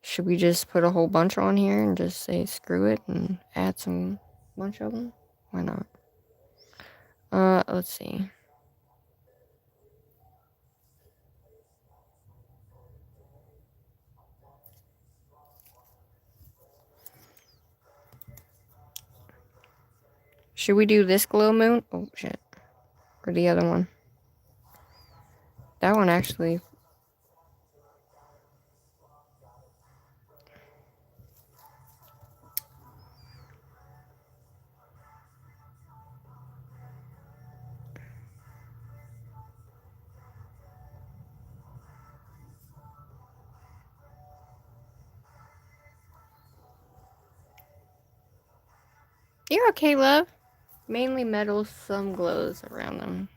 should we just put a whole bunch on here and just say screw it and add some bunch of them? Why not? Let's see. Should we do this glow moon? Oh, shit. Or the other one? That one actually. You're okay, love. Mainly metals, some glows around them.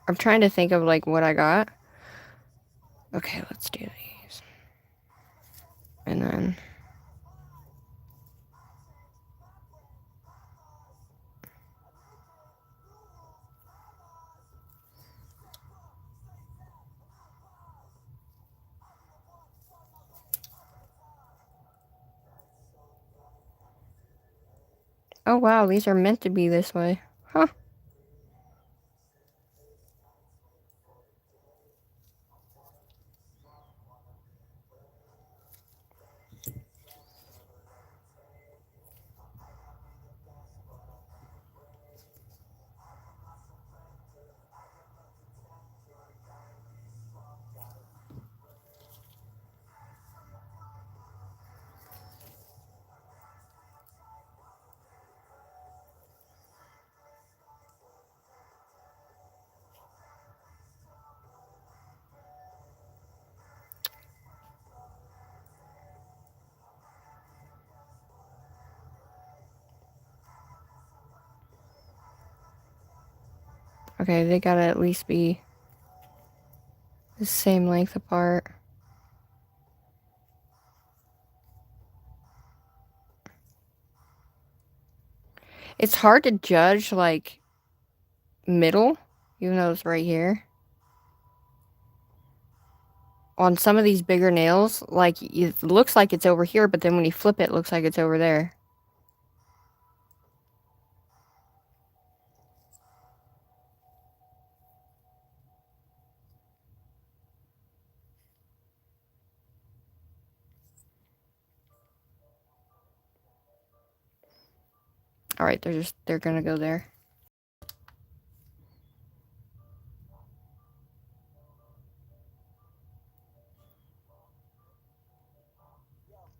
I'm trying to think of like what I got. Okay, let's do these. And then oh wow, these are meant to be this way. Huh. Okay, they gotta at least be the same length apart. It's hard to judge, like, middle, even though it's right here. On some of these bigger nails, like, it looks like it's over here, but then when you flip it, it looks like it's over there. Alright, they're gonna go there.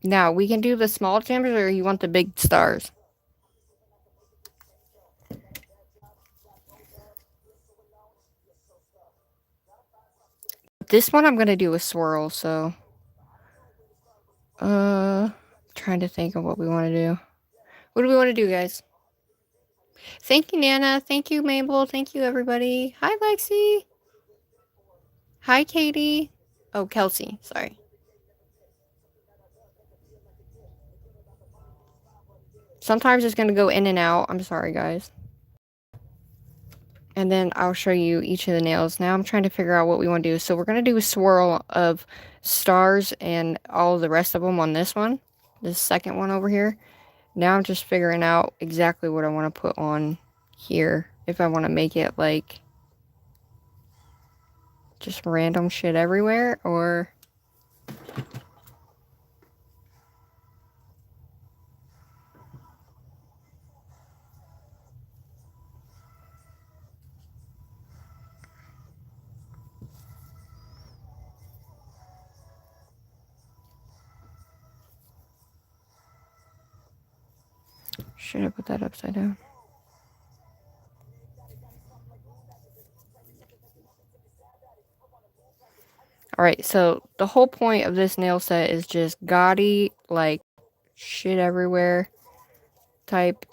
Now, we can do the small timbers, or you want the big stars? This one I'm gonna do a swirl, so... trying to think of what we want to do. What do we want to do, guys? Thank you, Nana. Thank you, Mabel. Thank you, everybody. Hi, Lexi. Hi, Katie. Oh, Kelsey. Sorry. Sometimes it's going to go in and out. I'm sorry, guys. And then I'll show you each of the nails. Now I'm trying to figure out what we want to do. So we're going to do a swirl of stars and all the rest of them on this one. This second one over here. Now I'm just figuring out exactly what I want to put on here. If I want to make it like just random shit everywhere, or... Should I put that upside down? Alright, so the whole point of this nail set is just gaudy, like, shit everywhere type.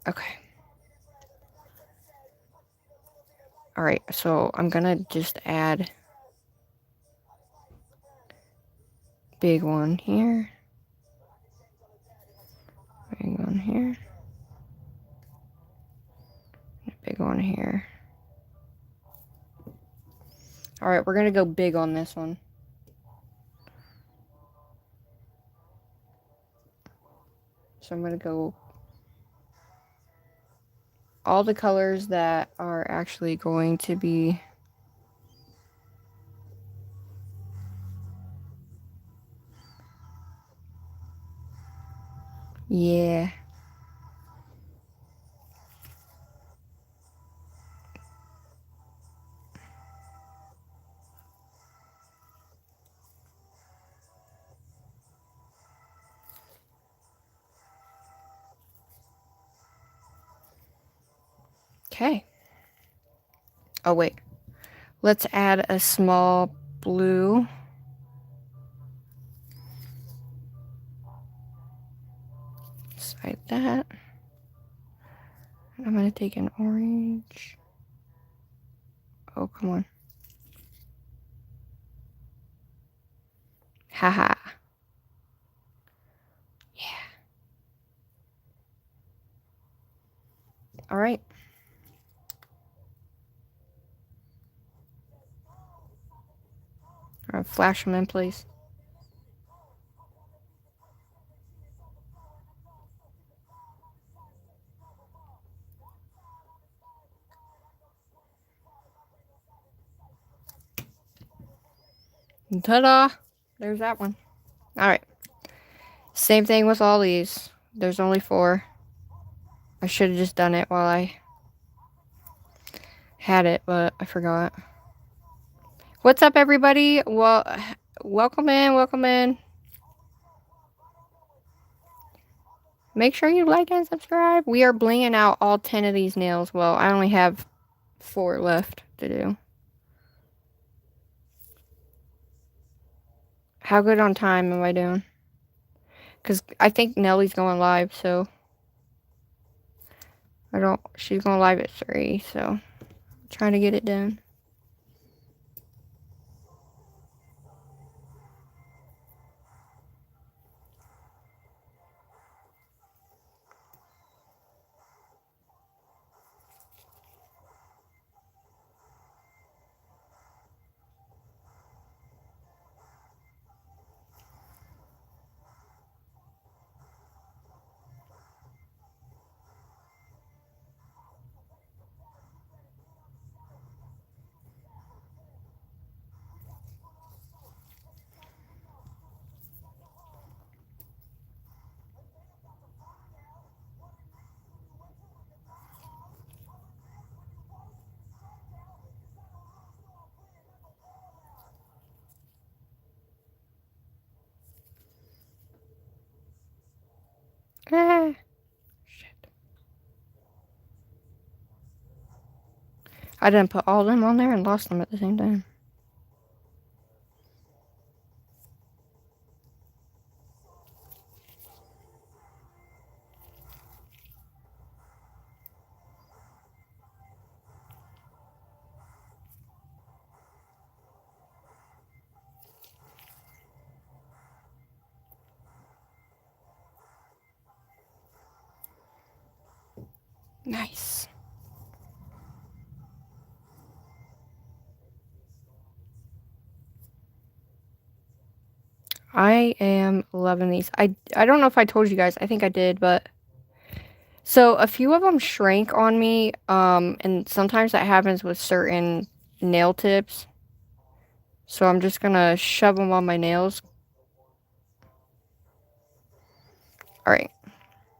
Okay. Alright, so I'm gonna just add big one here. Big one here. Big one here. Alright, we're gonna go big on this one. So I'm gonna go all the colors that are actually going to be... Yeah. Okay. Oh, wait. Let's add a small blue. Just like that. I'm going to take an orange. Oh, come on. Haha. Yeah. All right. All right, flash them in, please. Ta-da! There's that one. All right. Same thing with all these. There's only 4. I should have just done it while I had it, but I forgot. What's up, everybody? Well, welcome in, welcome in. Make sure you like and subscribe. We are blinging out all 10 of these nails. Well, I only have 4 left to do. How good on time am I doing? Because I think Nellie's going live, so... She's gonna live at 3, so I'm trying to get it done. Ah, shit. I didn't put all of them on there and lost them at the same time. Nice. I am loving these. I don't know if I told you guys. I think I did, but so a few of them shrank on me, and sometimes that happens with certain nail tips. So I'm just gonna shove them on my nails. Alright.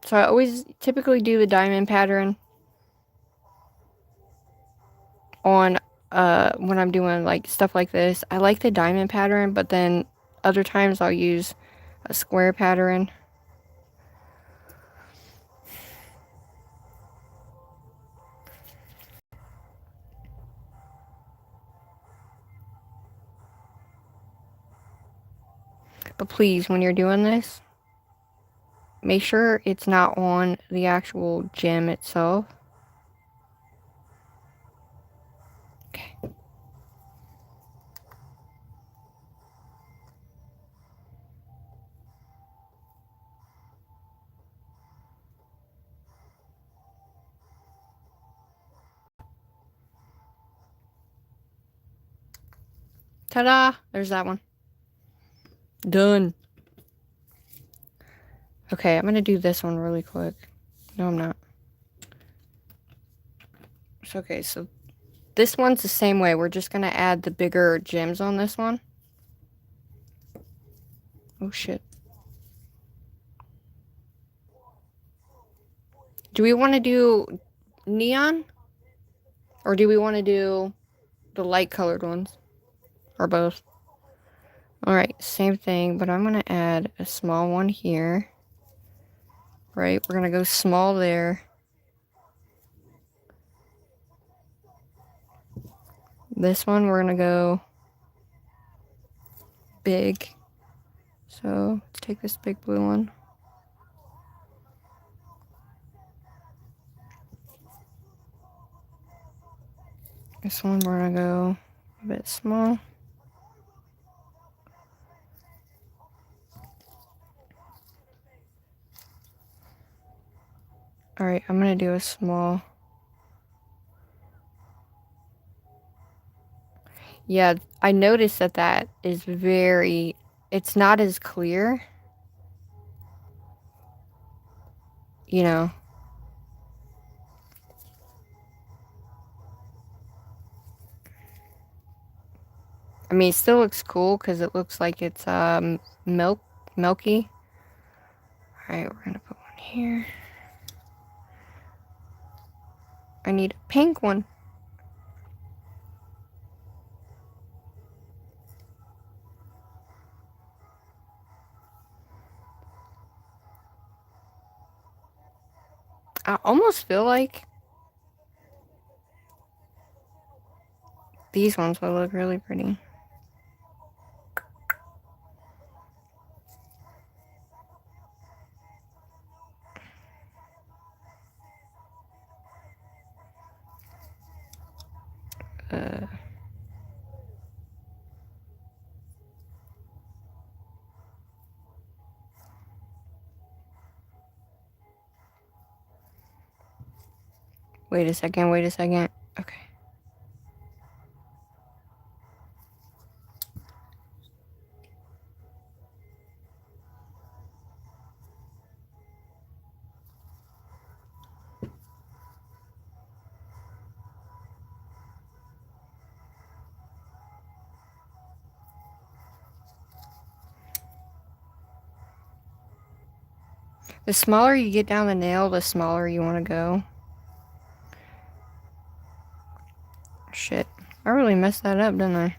So I always typically do the diamond pattern on when I'm doing like stuff like this. I like the diamond pattern, but then other times I'll use a square pattern. But please, when you're doing this, make sure it's not on the actual gem itself. Okay. Ta-da! There's that one. Done. Okay, I'm gonna do this one really quick. No, I'm not. It's okay, so this one's the same way. We're just gonna add the bigger gems on this one. Oh, shit. Do we want to do neon? Or do we want to do the light colored ones? Or both? Alright, same thing, but I'm gonna add a small one here. Right, we're gonna go small there. This one, we're gonna go big. So, let's take this big blue one. This one, we're gonna go a bit small. Alright, I'm gonna do a small. Yeah, I noticed that that is very, it's not as clear. You know. I mean, it still looks cool because it looks like it's milky. Alright, we're gonna put one here. I need a pink one. I almost feel like these ones will look really pretty. Wait a second, wait a second. Okay. The smaller you get down the nail, the smaller you want to go. Shit. I really messed that up, didn't I?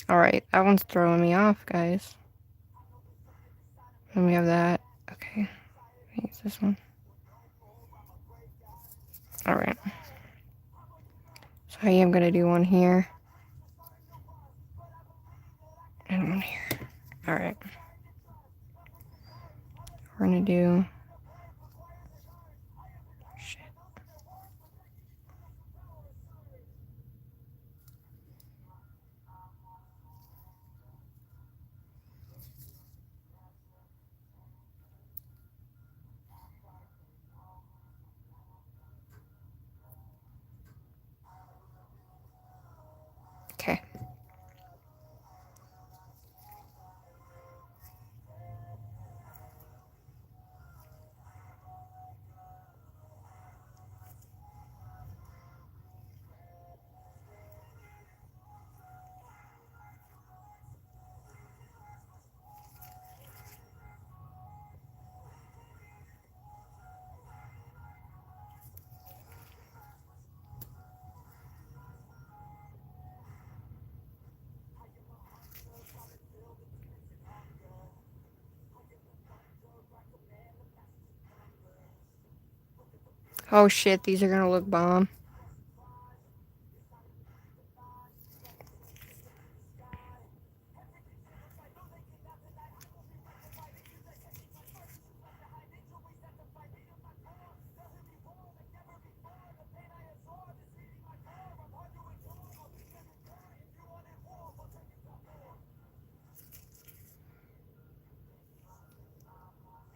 Alright, that one's throwing me off, guys. And we have that. Okay. Use this one. Alright. So I am going to do one here. And one here. Alright. We're going to do... Shit. Okay. Oh shit, these are going to look bomb.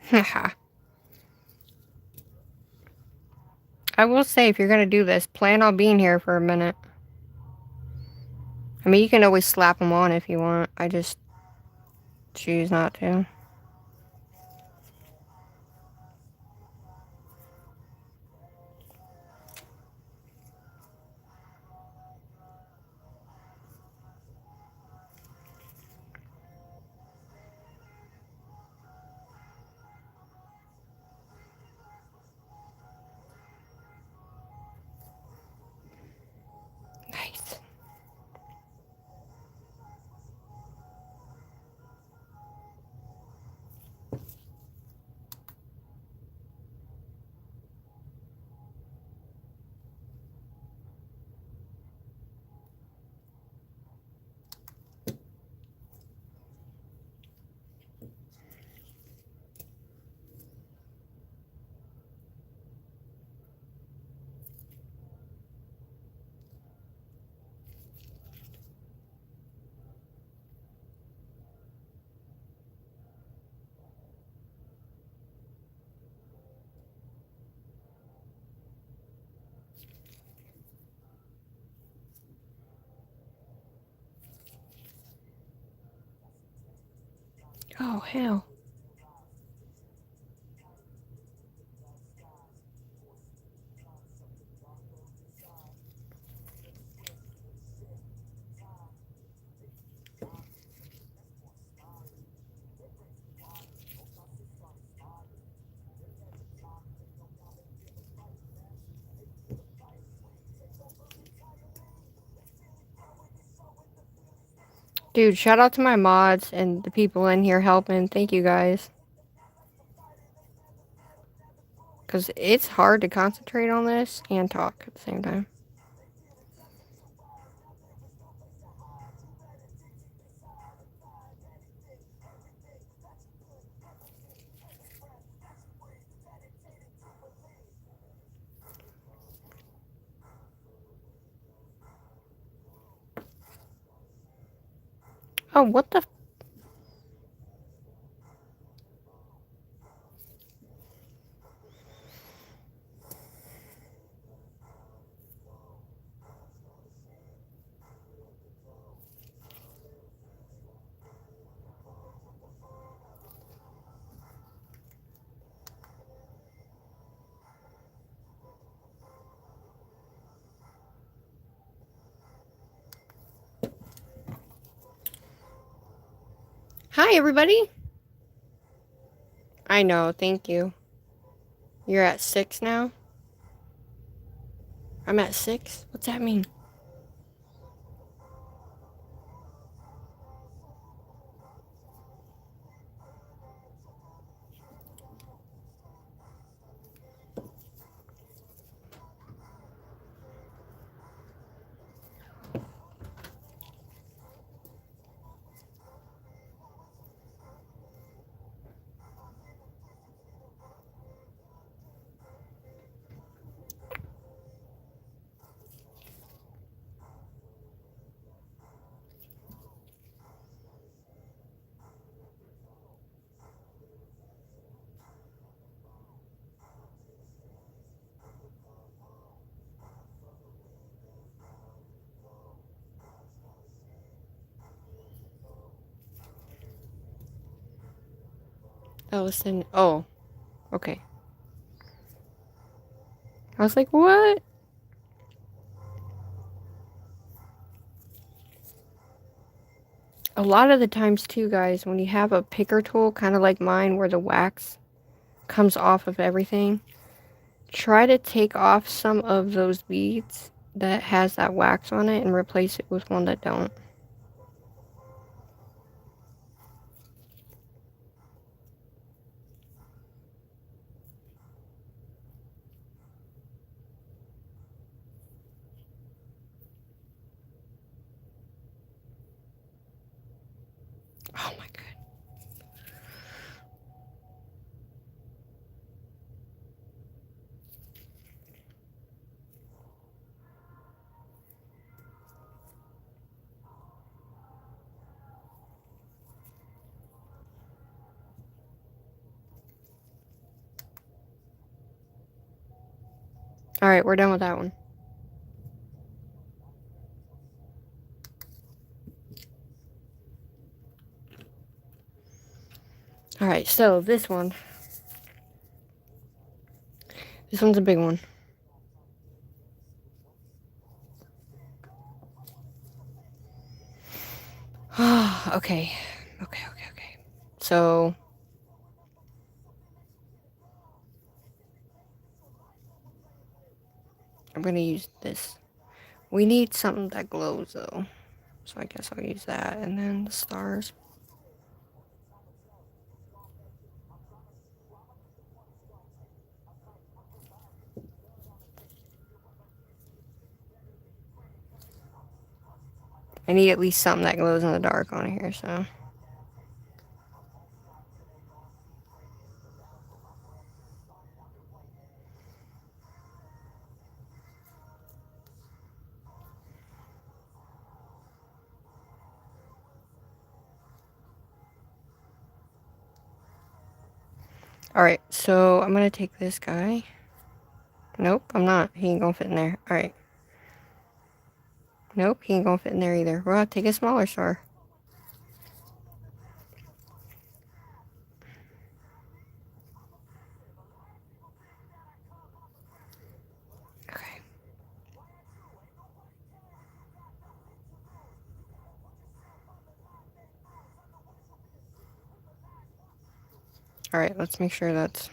Haha. I will say, if you're going to do this, plan on being here for a minute. I mean, you can always slap them on if you want. I just choose not to. Nice. Oh, hell. Dude, shout out to my mods and the people in here helping. Thank you guys. Because it's hard to concentrate on this and talk at the same time. Oh, what the... Hi, everybody. I know, thank you. You're at 6 now? I'm at 6? What's that mean? Ellison. Oh, okay. I was like, what? A lot of the times, too, guys, when you have a picker tool, kind of like mine, where the wax comes off of everything, try to take off some of those beads that has that wax on it and replace it with one that don't. Oh my god. Alright, we're done with that one. Alright, so this one. This one's a big one. Okay. Okay. So... I'm gonna use this. We need something that glows, though. So I guess I'll use that. And then the stars. I need at least something that glows in the dark on here, so... Alright, so I'm gonna take this guy. Nope, I'm not. He ain't gonna fit in there. Alright. Nope, he ain't gonna fit in there either. We're gonna take a smaller star. Okay. Alright, let's make sure that's...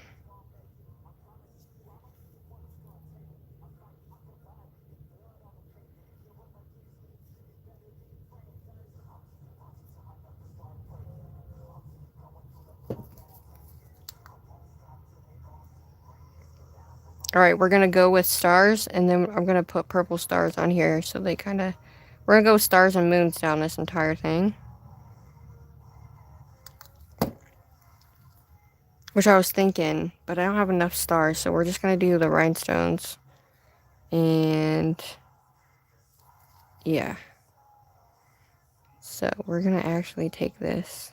Alright, we're gonna go with stars, and then I'm gonna put purple stars on here, so they kinda... We're gonna go with stars and moons down this entire thing. Which I was thinking, but I don't have enough stars, so we're just gonna do the rhinestones. And... yeah. So, we're gonna actually take this.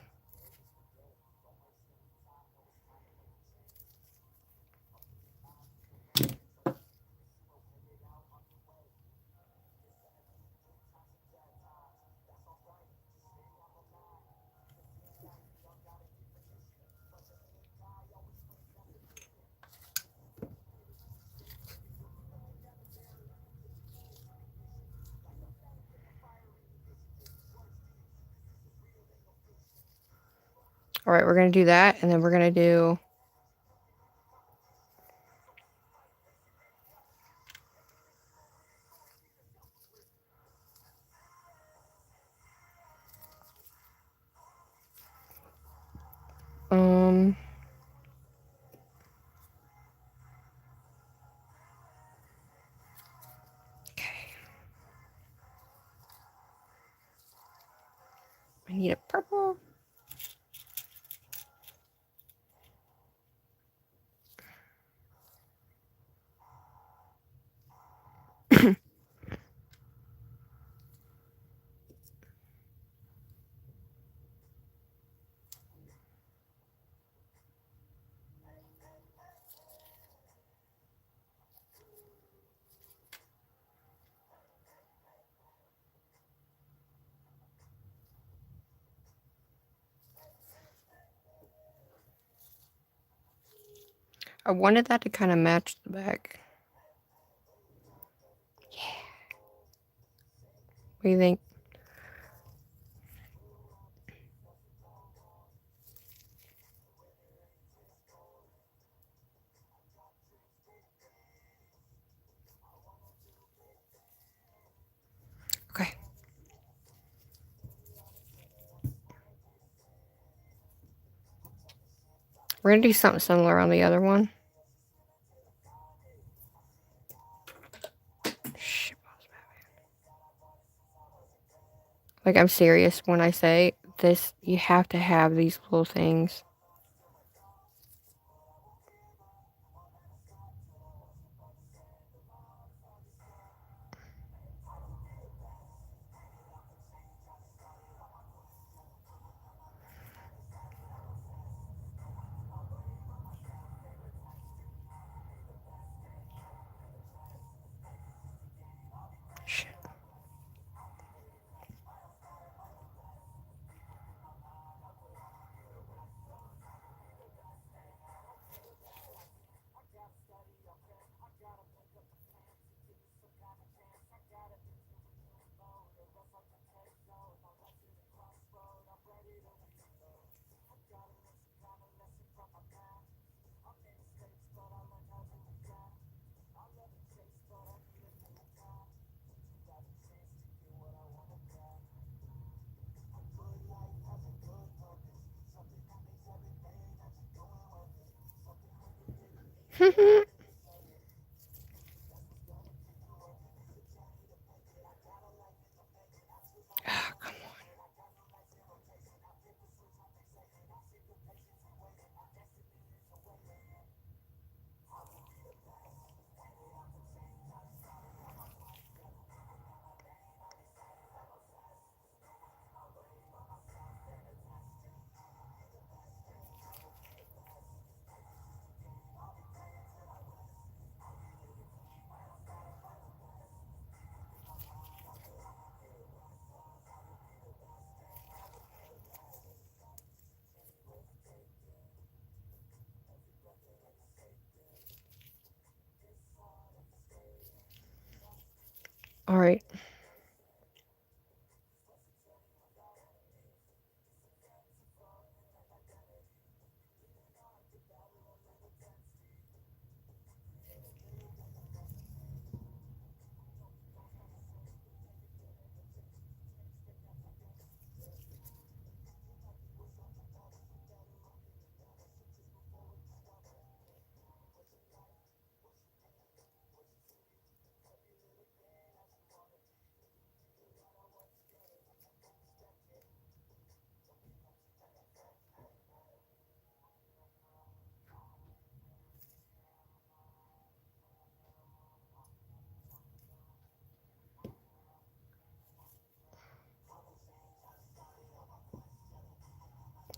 Alright, we're gonna do that, and then we're gonna do... Okay. I need a purple. I wanted that to kind of match the back. Yeah. What do you think? Okay. We're gonna do something similar on the other one. Like, I'm serious when I say this, you have to have these little things. Shit. Oh, come on. All right.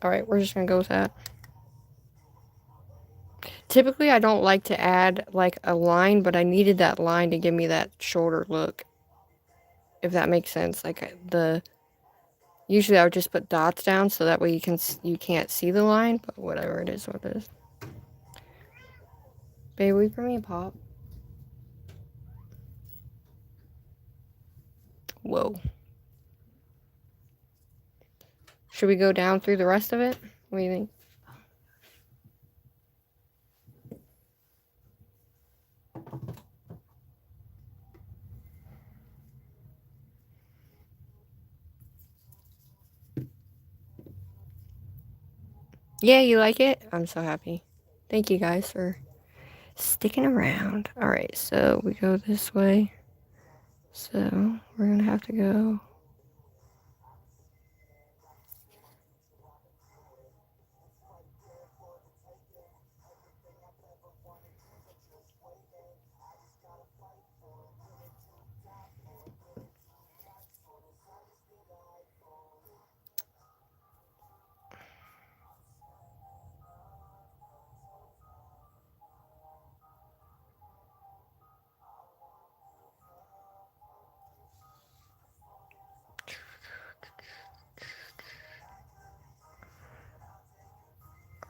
Alright, we're just gonna go with that. Typically, I don't like to add, like, a line, but I needed that line to give me that shoulder look. If that makes sense. Like, usually I would just put dots down so that way you can't see the line, but whatever, it is what it is. Babe, will you bring me a pop? Whoa. Should we go down through the rest of it? What do you think? Yeah, you like it? I'm so happy. Thank you guys for sticking around. Alright, so we go this way. So we're gonna have to go.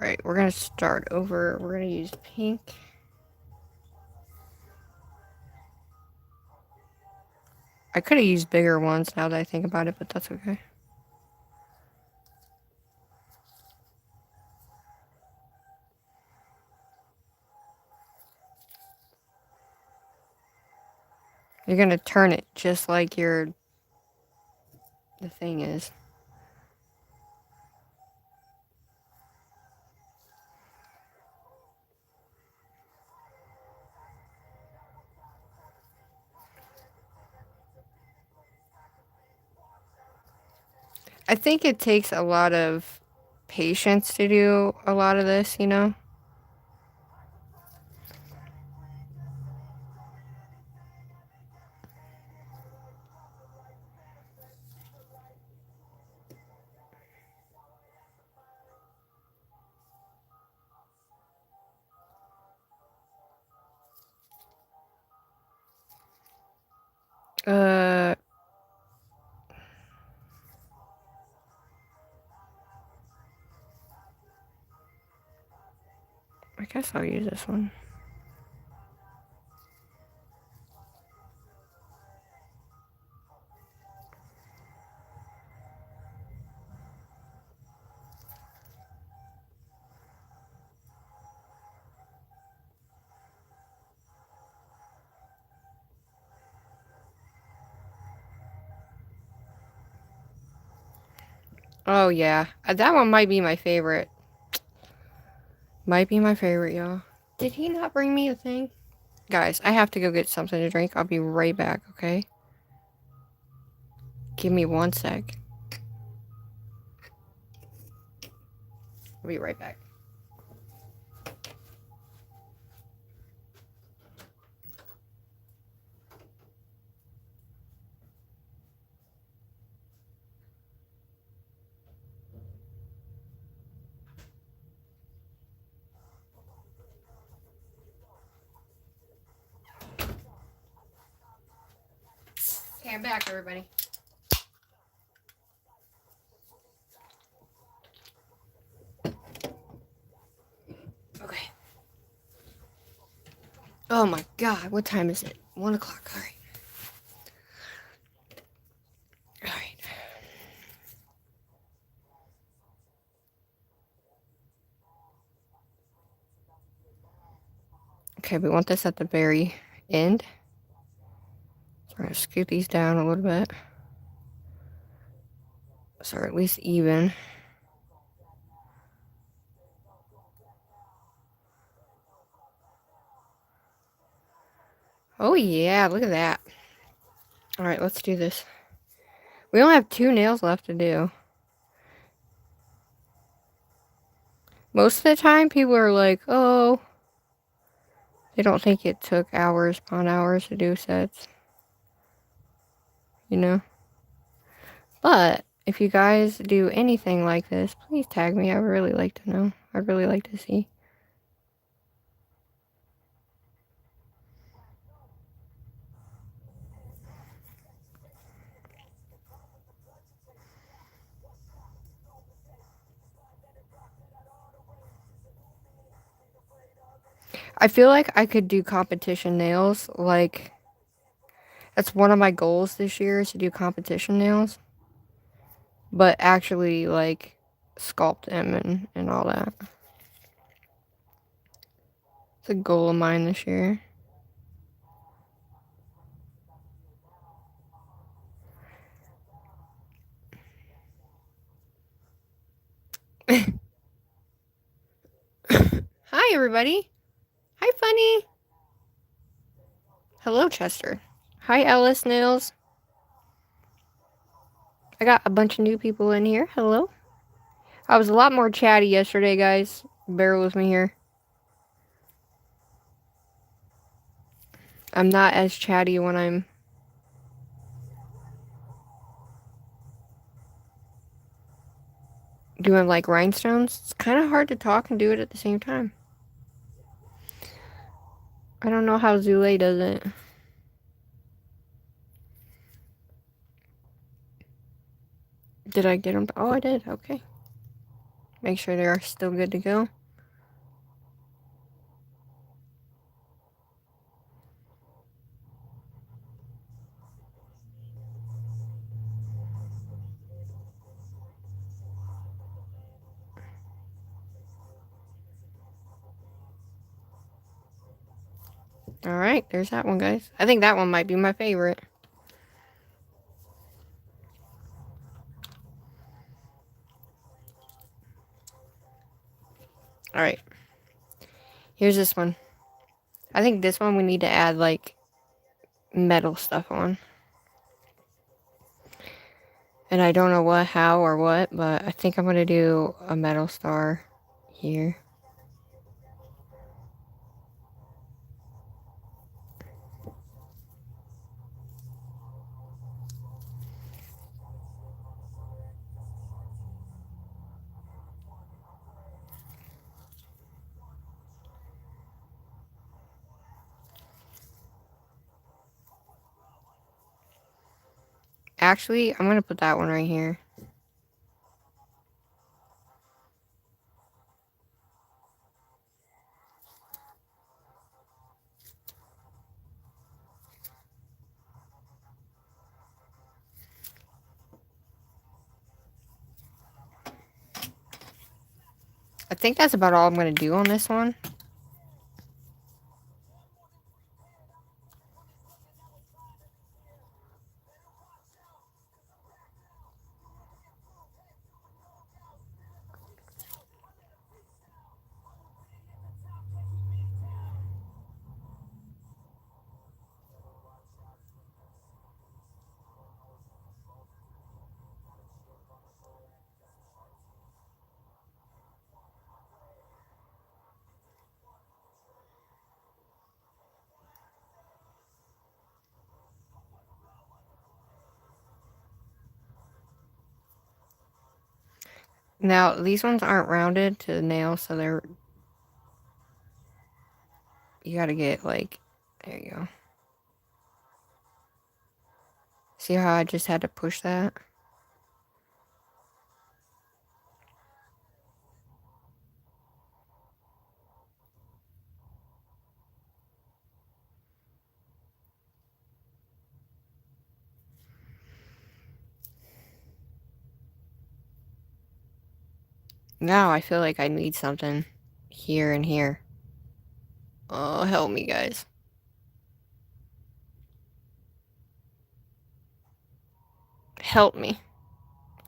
Alright, we're gonna start over. We're gonna use pink. I could have used bigger ones now that I think about it, but that's okay. You're gonna turn it just like the thing is. I think it takes a lot of patience to do a lot of this, you know? I guess I'll use this one. Oh, yeah. That one might be my favorite. Might be my favorite, y'all. Did he not bring me a thing? Guys, I have to go get something to drink. I'll be right back, okay? Give me 1 sec. I'll be right back. Okay, I'm back, everybody. Okay. Oh my god, what time is it? 1 o'clock, alright. Alright. Okay, we want this at the very end. So we're gonna scoot these down a little bit. So at least even. Oh yeah, look at that. Alright, let's do this. We only have 2 nails left to do. Most of the time, people are like, oh, they don't think it took hours upon hours to do sets. You know? But if you guys do anything like this, please tag me. I would really like to know. I'd really like to see. I feel like I could do competition nails. Like, that's one of my goals this year is to do competition nails. But actually, like, sculpt them and all that. It's a goal of mine this year. Hi, everybody. Hi, Funny. Hello, Chester. Hi, Ellis Nails. I got a bunch of new people in here. Hello. I was a lot more chatty yesterday, guys. Bear with me here. I'm not as chatty when I'm doing like rhinestones. It's kind of hard to talk and do it at the same time. I don't know how Zule does it. Did I get them? Oh, I did. Okay. Make sure they are still good to go. Alright, there's that one, guys. I think that one might be my favorite. Alright. Here's this one. I think this one we need to add, like, metal stuff on. And I don't know what, how, or what, but I think I'm going to do a metal star here. Actually, I'm going to put that one right here. I think that's about all I'm going to do on this one. Now, these ones aren't rounded to the nail, so they're... You gotta get, like... There you go. See how I just had to push that? Now I feel like I need something here and here. Oh, help me, guys. Help me.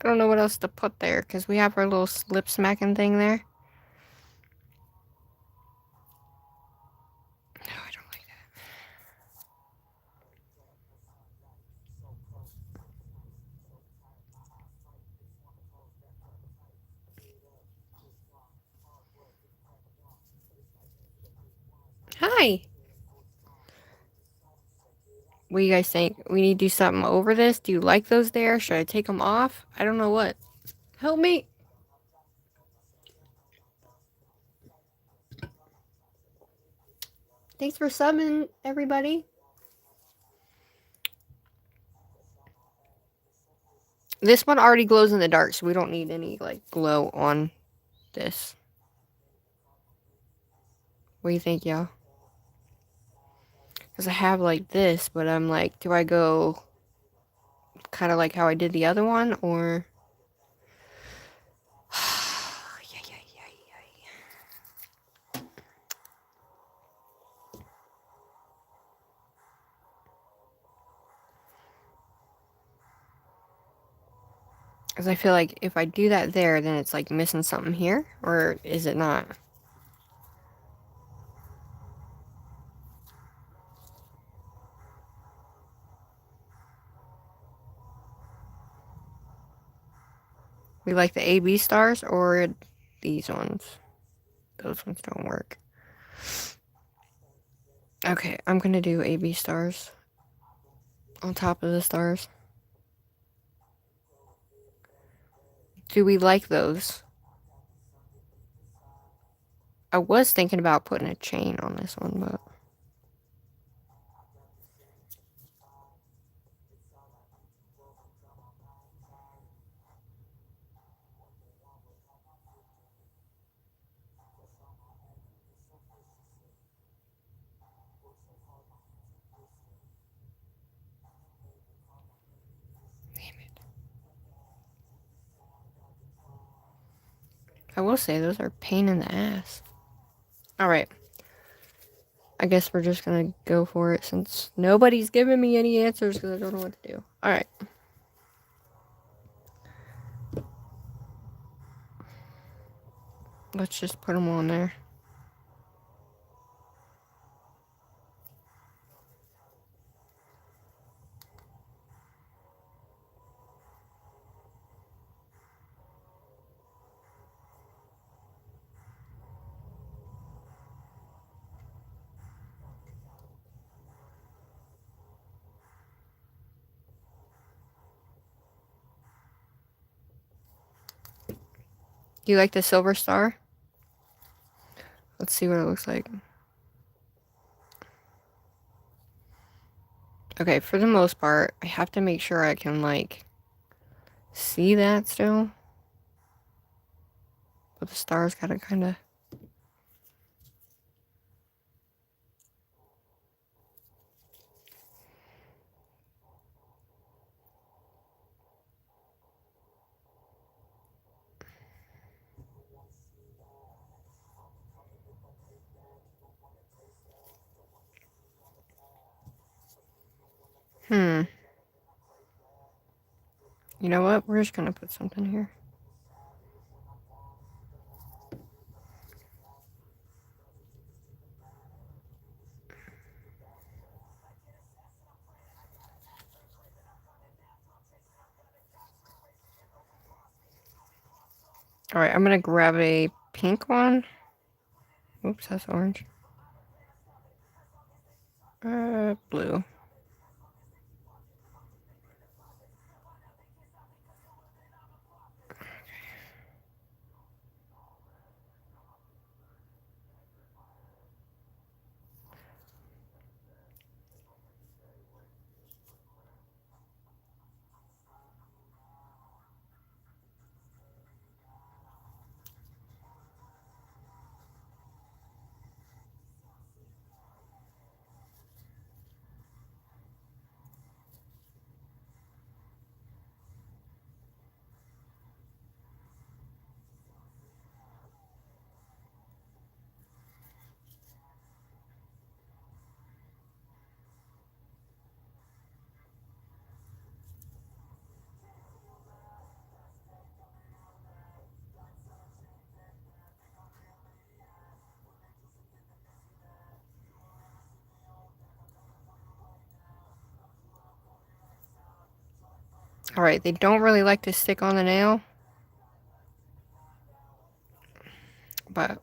I don't know what else to put there, because we have our little lip smacking thing there. No, I don't like that. Hi! What do you guys think? We need to do something over this? Do you like those there? Should I take them off? I don't know what. Help me! Thanks for subbing, everybody. This one already glows in the dark, so we don't need any, like, glow on this. What do you think, y'all? Because I have, like, this, but I'm like, do I go kind of like how I did the other one, or... Because I feel like if I do that there, then it's like missing something here, or is it not? We like the AB stars or these ones? Those ones don't work. Okay, I'm gonna do AB stars on top of the stars. Do we like those? I was thinking about putting a chain on this one, but... I will say, those are a pain in the ass. Alright. I guess we're just gonna go for it since nobody's giving me any answers because I don't know what to do. Alright. Let's just put them on there. Do you like the silver star? Let's see what it looks like. Okay, for the most part, I have to make sure I can, like, see that still. But the stars gotta kinda... You know what? We're just gonna put something here. Alright, I'm gonna grab a pink one. Oops, that's orange. Blue. Alright, they don't really like to stick on the nail. But...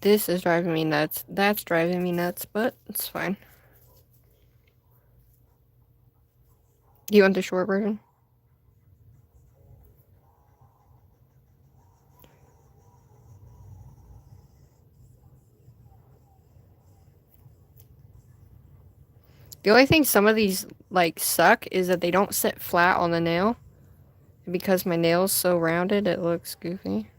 This is driving me nuts. That's driving me nuts, but it's fine. Do you want the short version? The only thing some of these, like, suck is that they don't sit flat on the nail. And because my nail's so rounded, it looks goofy.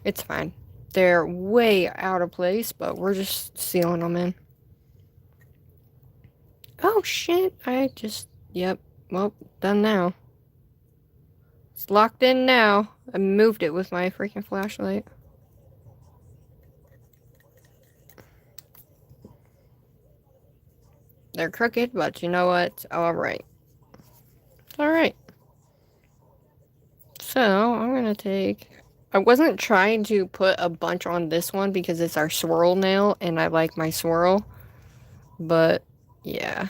It's fine. They're way out of place, but we're just sealing them in. Oh, shit. Yep. Well, done now. It's locked in now. I moved it with my freaking flashlight. They're crooked, but you know what? Alright. Alright. So, I'm gonna take... I wasn't trying to put a bunch on this one because it's our swirl nail, and I like my swirl. But, yeah.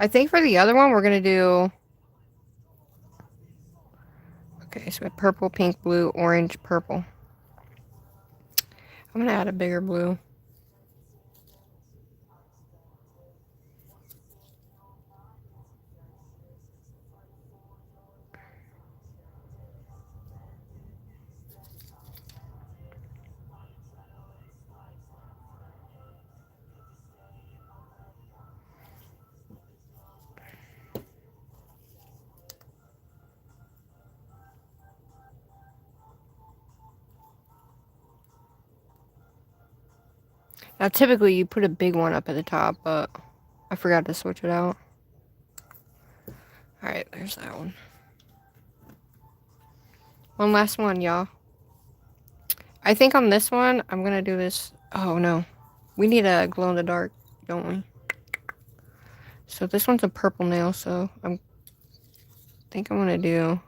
I think for the other one, we're gonna do... Okay, so we have purple, pink, blue, orange, purple. I'm gonna add a bigger blue. Now, typically, you put a big one up at the top, but I forgot to switch it out. Alright, there's that one. One last one, y'all. I think on this one, I'm gonna do this... Oh, no. We need a glow-in-the-dark, don't we? So this one's a purple nail, so I think I'm gonna do...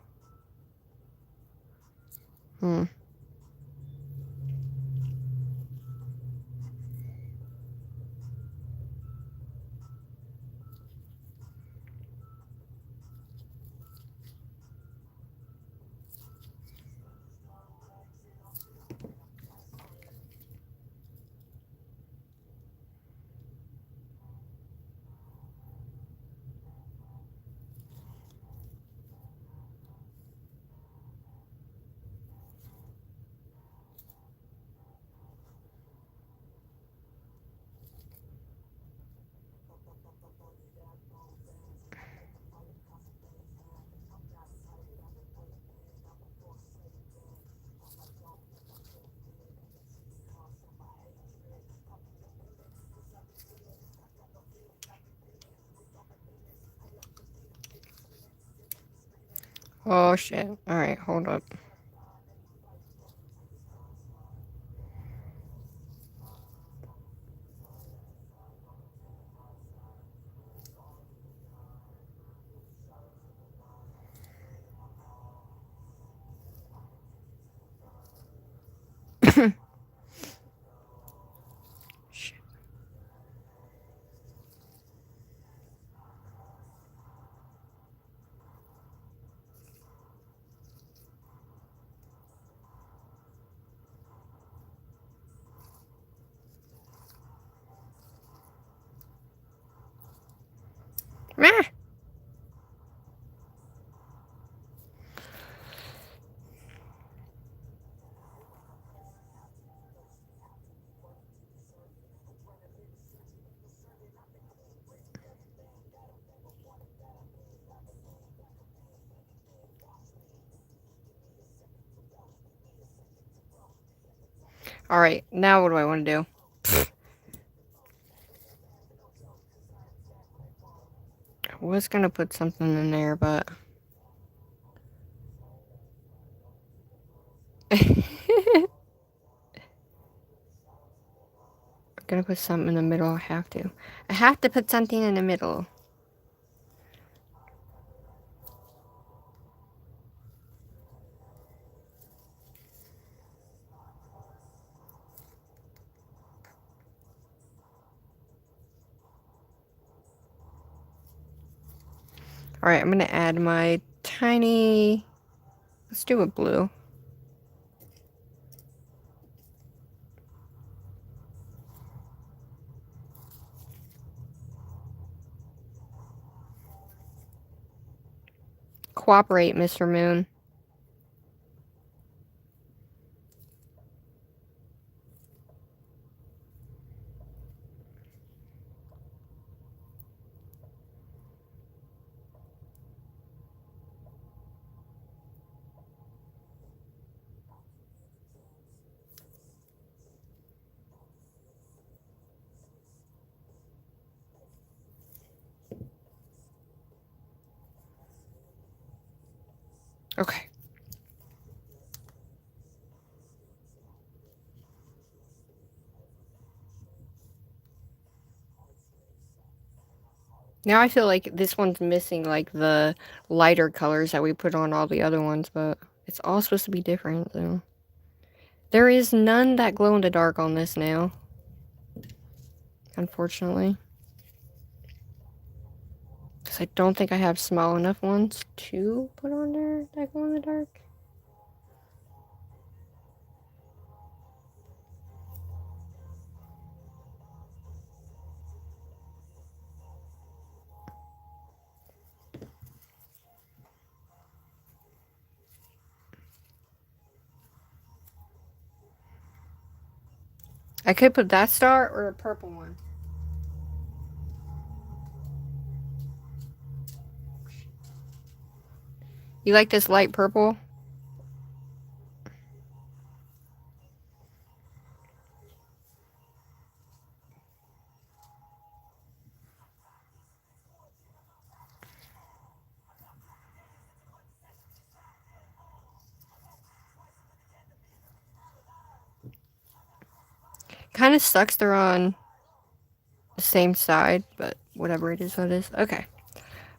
Oh, shit. Alright, hold up. Meh. Alright, now what do I want to do? I was gonna put something in there, but... I'm gonna put something in the middle, I have to. I have to put something in the middle. Alright, I'm gonna add my tiny... Let's do a blue. Cooperate, Mr. Moon. Okay. Now I feel like this one's missing, like, the lighter colors that we put on all the other ones, but it's all supposed to be different, so. There is none that glow in the dark on this nail. Unfortunately. Because I don't think I have small enough ones to put on there that glow in the dark. I could put that star or a purple one. You like this light purple? Kind of sucks they're on the same side, but whatever it is, what it is. Okay.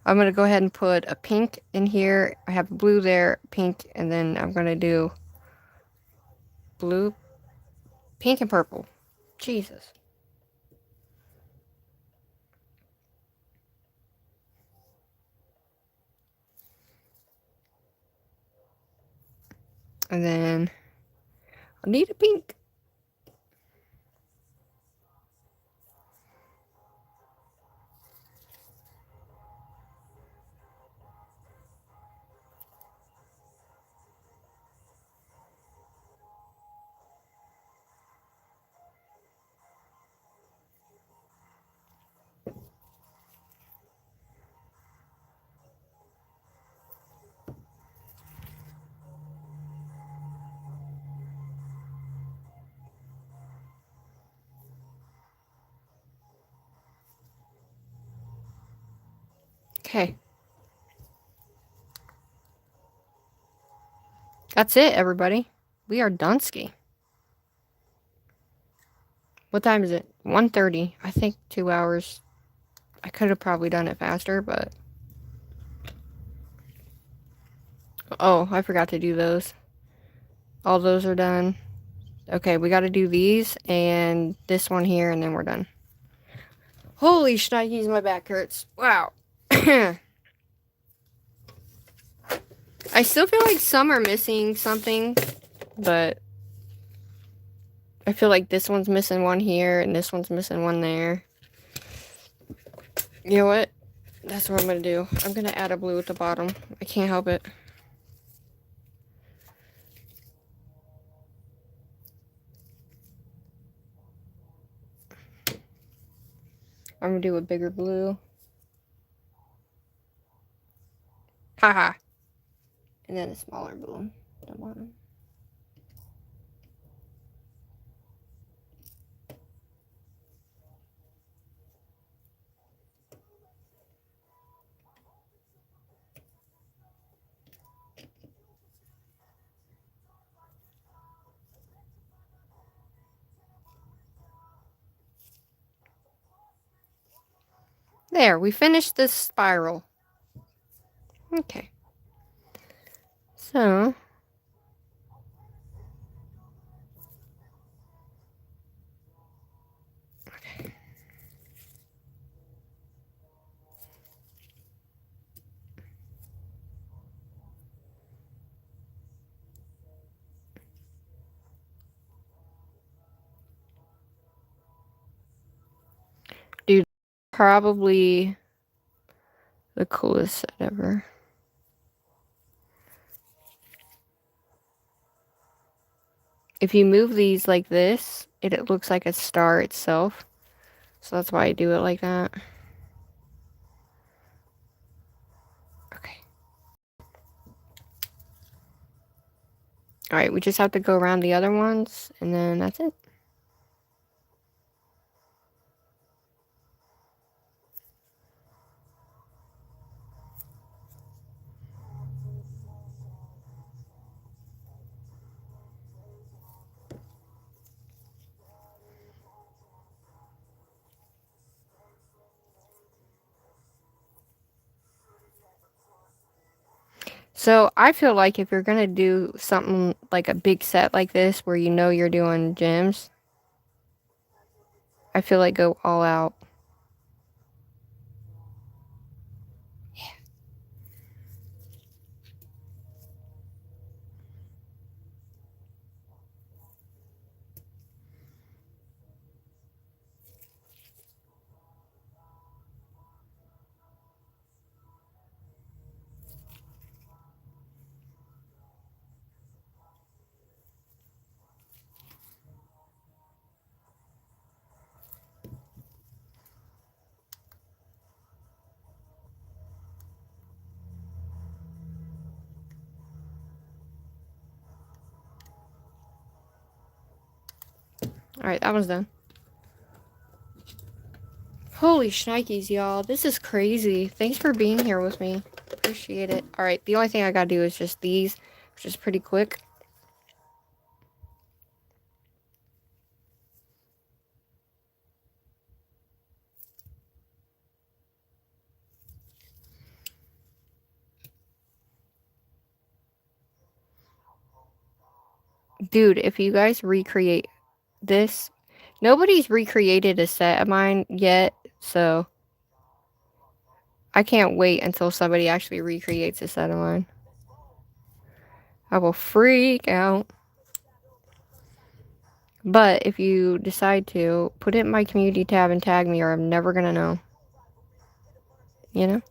I'm going to go ahead and put a pink in here. I have blue there, pink, and then I'm going to do blue, pink, and purple. Jesus. And then I need a pink. Okay. That's it, everybody. We are done-ski. What time is it? 1:30. I think 2 hours. I could have probably done it faster, but... Oh, I forgot to do those. All those are done. Okay, we got to do these and this one here, and then we're done. Holy shnikes, my back hurts. Wow. I still feel like some are missing something, but I feel like this one's missing one here, and this one's missing one there. You know what? That's what I'm gonna do. I'm gonna add a blue at the bottom. I can't help it. I'm gonna do a bigger blue. Haha. And then a smaller blue at the bottom. There, we finished this spiral. Okay. So, okay. Dude, probably the coolest set ever. If you move these like this, it looks like a star itself. So that's why I do it like that. Okay. Alright, we just have to go around the other ones, and then that's it. So I feel like if you're gonna do something like a big set like this where you know you're doing gems, I feel like go all out. Yeah. Alright, that one's done. Holy shnikes, y'all. This is crazy. Thanks for being here with me. Appreciate it. Alright, the only thing I gotta do is just these, which is pretty quick. Dude, if you guys recreate this, nobody's recreated a set of mine yet, so I can't wait until somebody actually recreates a set of mine. I will freak out. But if you decide to, put it in my community tab and tag me, or I'm never gonna know. You know?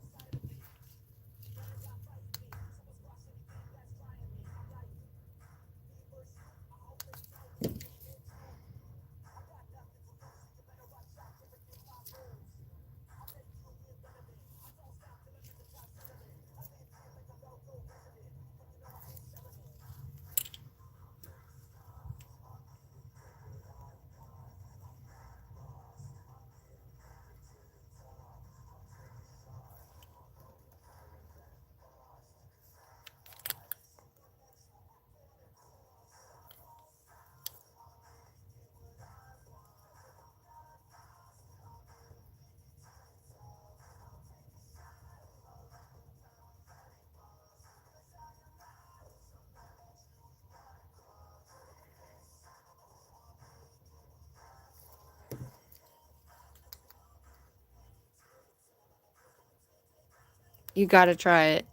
You gotta try it.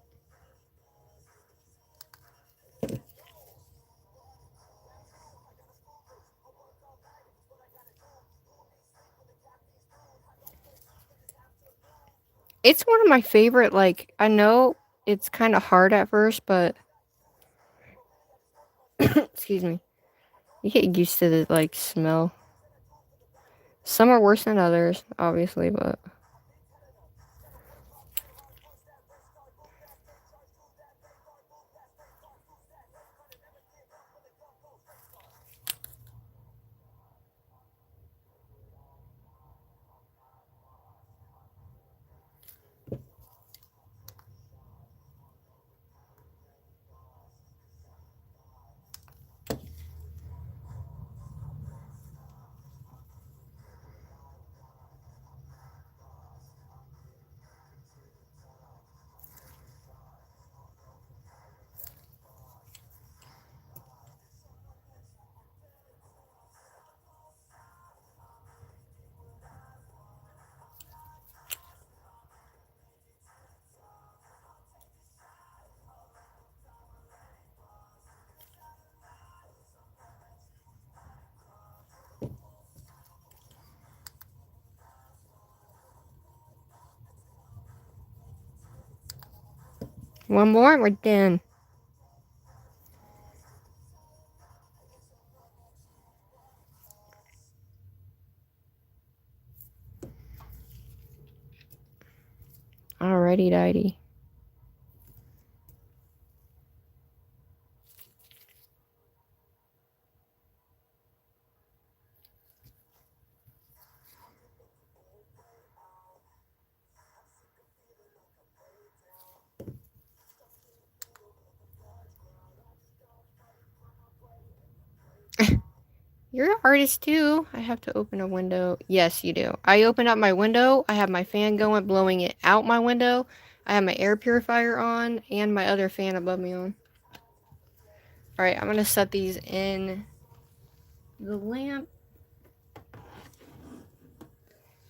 It's one of my favorite, like, I know it's kind of hard at first, but excuse me. You get used to the, like, smell. Some are worse than others, obviously, but one more and we're done. Alrighty, dighty. You're an artist too. I have to open a window. Yes, you do. I open up my window. I have my fan going, blowing it out my window. I have my air purifier on and my other fan above me on. Alright, I'm going to set these in the lamp.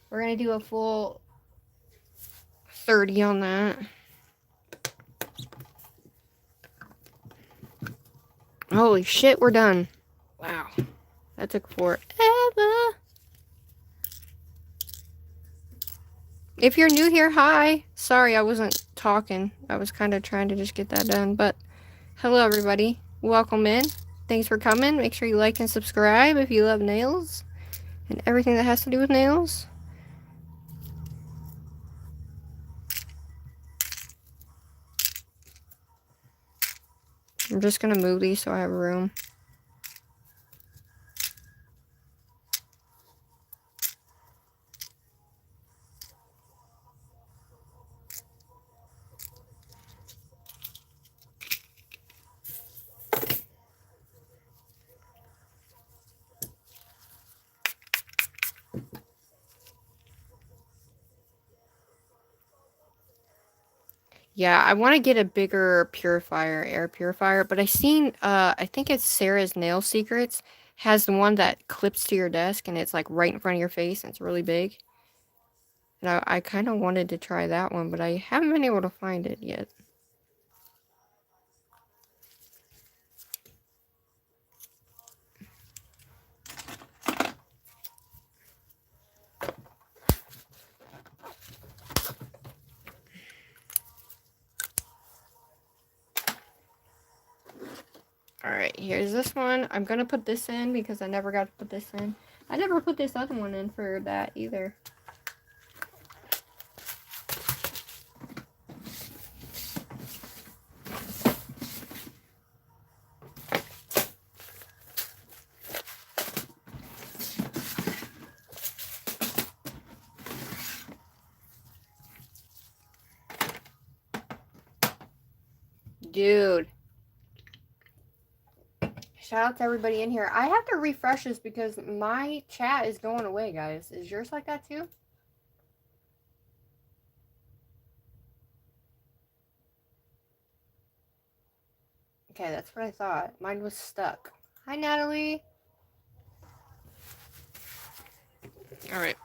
We're going to do a full 30 on that. Holy shit, we're done. Wow. That took forever. If you're new here, hi. Sorry, I wasn't talking. I was kind of trying to just get that done. But hello, everybody. Welcome in. Thanks for coming. Make sure you like and subscribe if you love nails and everything that has to do with nails. I'm just going to move these so I have room. Yeah, I want to get a bigger purifier, air purifier, but I seen, I think it's Sarah's Nail Secrets, has the one that clips to your desk and it's like right in front of your face and it's really big. And I kind of wanted to try that one, but I haven't been able to find it yet. Alright, here's this one. I'm gonna put this in because I never got to put this in. I never put this other one in for that either. Dude. Shout out to everybody in here. I have to refresh this because my chat is going away, guys. Is yours like that too? Okay, that's what I thought. Mine was stuck. Hi, Natalie. Alright.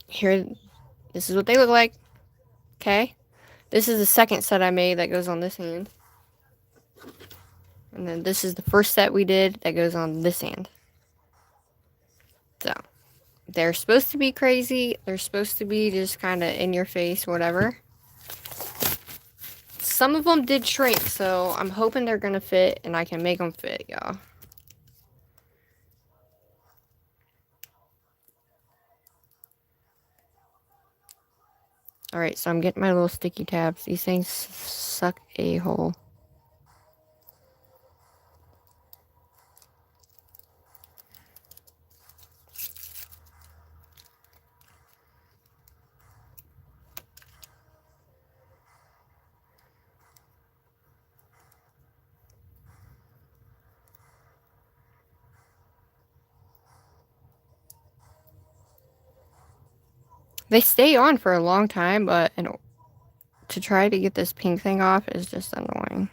Here, this is what they look like. Okay. This is the second set I made that goes on this hand. And then this is the first set we did that goes on this hand. So, They're supposed to be crazy. They're supposed to be just kind of in your face, whatever. Some of them did shrink, so I'm hoping they're going to fit and I can make them fit, y'all. Alright, so I'm getting my little sticky tabs. These things suck a hole. They stay on for a long time, but to try to get this pink thing off is just annoying.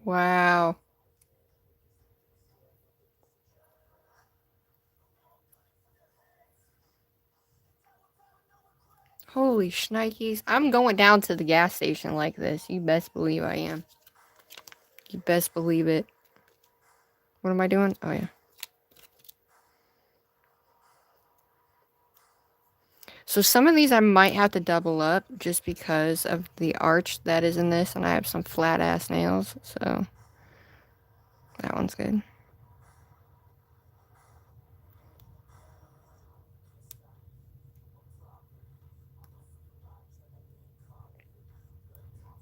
Wow. Holy shnikes. I'm going down to the gas station like this. You best believe I am. You best believe it. What am I doing? Oh, yeah. So some of these I might have to double up just because of the arch that is in this. And I have some flat ass nails. So that one's good.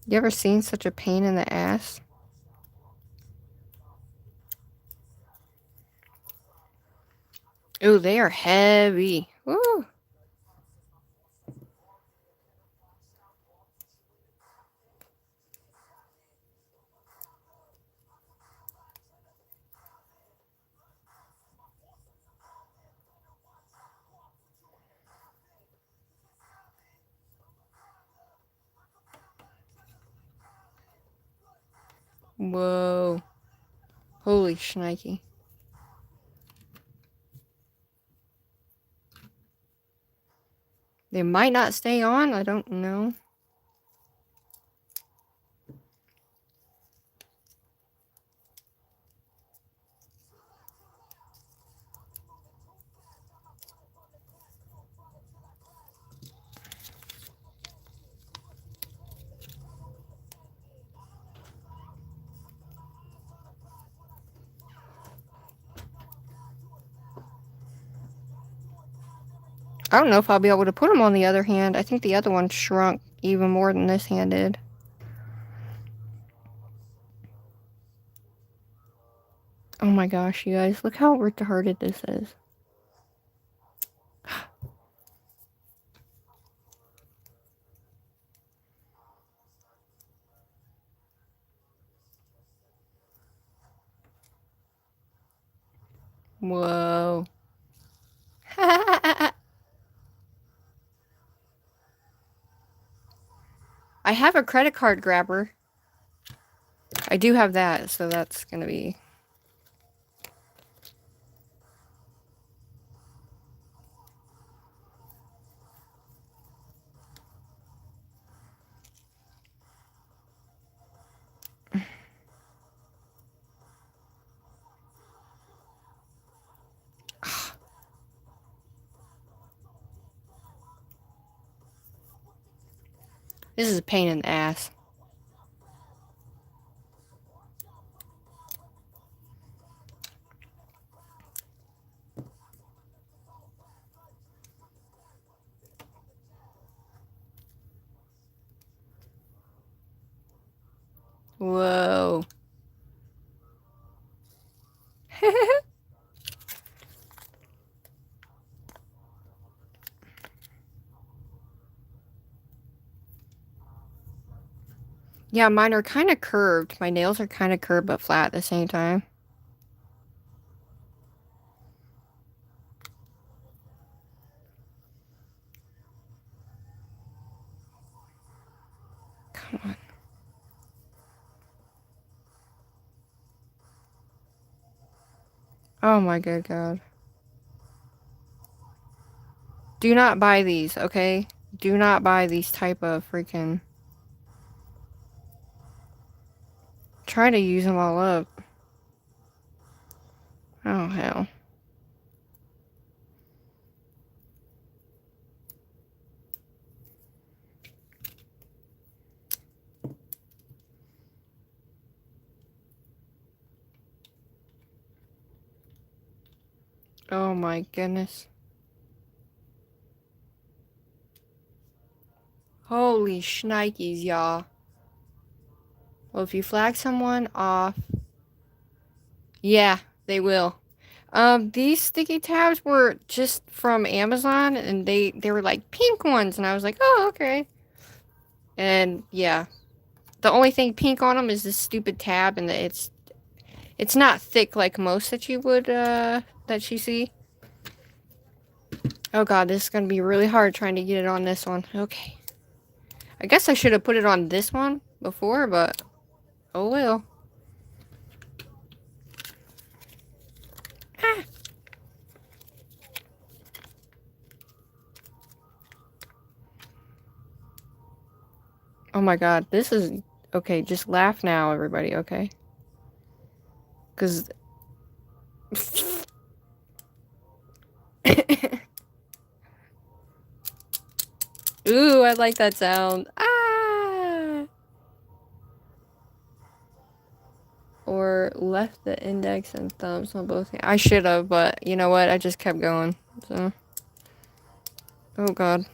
You ever seen such a pain in the ass? Ooh, they are heavy. Woo. Whoa. Holy shnikey. They might not stay on. I don't know. I don't know if I'll be able to put them on the other hand. I think the other one shrunk even more than this hand did. Oh my gosh, you guys. Look how retarded this is. Whoa. I have a credit card grabber. I do have that, so that's gonna be... This is a pain in the ass. Whoa. Yeah, mine are kind of curved. My nails are kind of curved but flat at the same time. Come on. Oh my good God. Do not buy these, okay? Do not buy these type of freaking... Try to use them all up. Oh, hell. Oh my goodness. Holy shnikes, y'all. Well, if you flag someone off... Yeah, they will. These sticky tabs were just from Amazon, and they were like pink ones, and I was like, oh, okay. And yeah, the only thing pink on them is this stupid tab, and it's not thick like most that you would that you see. Oh God, this is gonna be really hard trying to get it on this one. Okay, I guess I should have put it on this one before, but oh well. Ah. Oh my God, this is okay. Just laugh now, everybody. Okay, because. Ooh, I like that sound. Ah! Or left the index and thumbs on both. I should have, but you know what? I just kept going. So, oh God.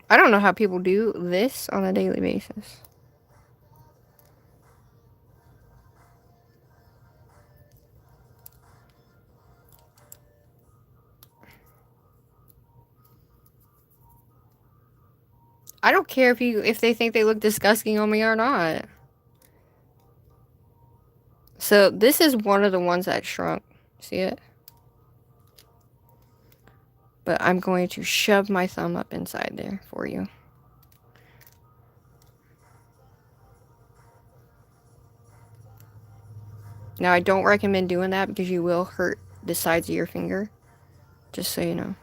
I don't know how people do this on a daily basis. I don't care if they think they look disgusting on me or not. So this is one of the ones that shrunk. See it? But I'm going to shove my thumb up inside there for you. Now I don't recommend doing that because you will hurt the sides of your finger. Just so you know.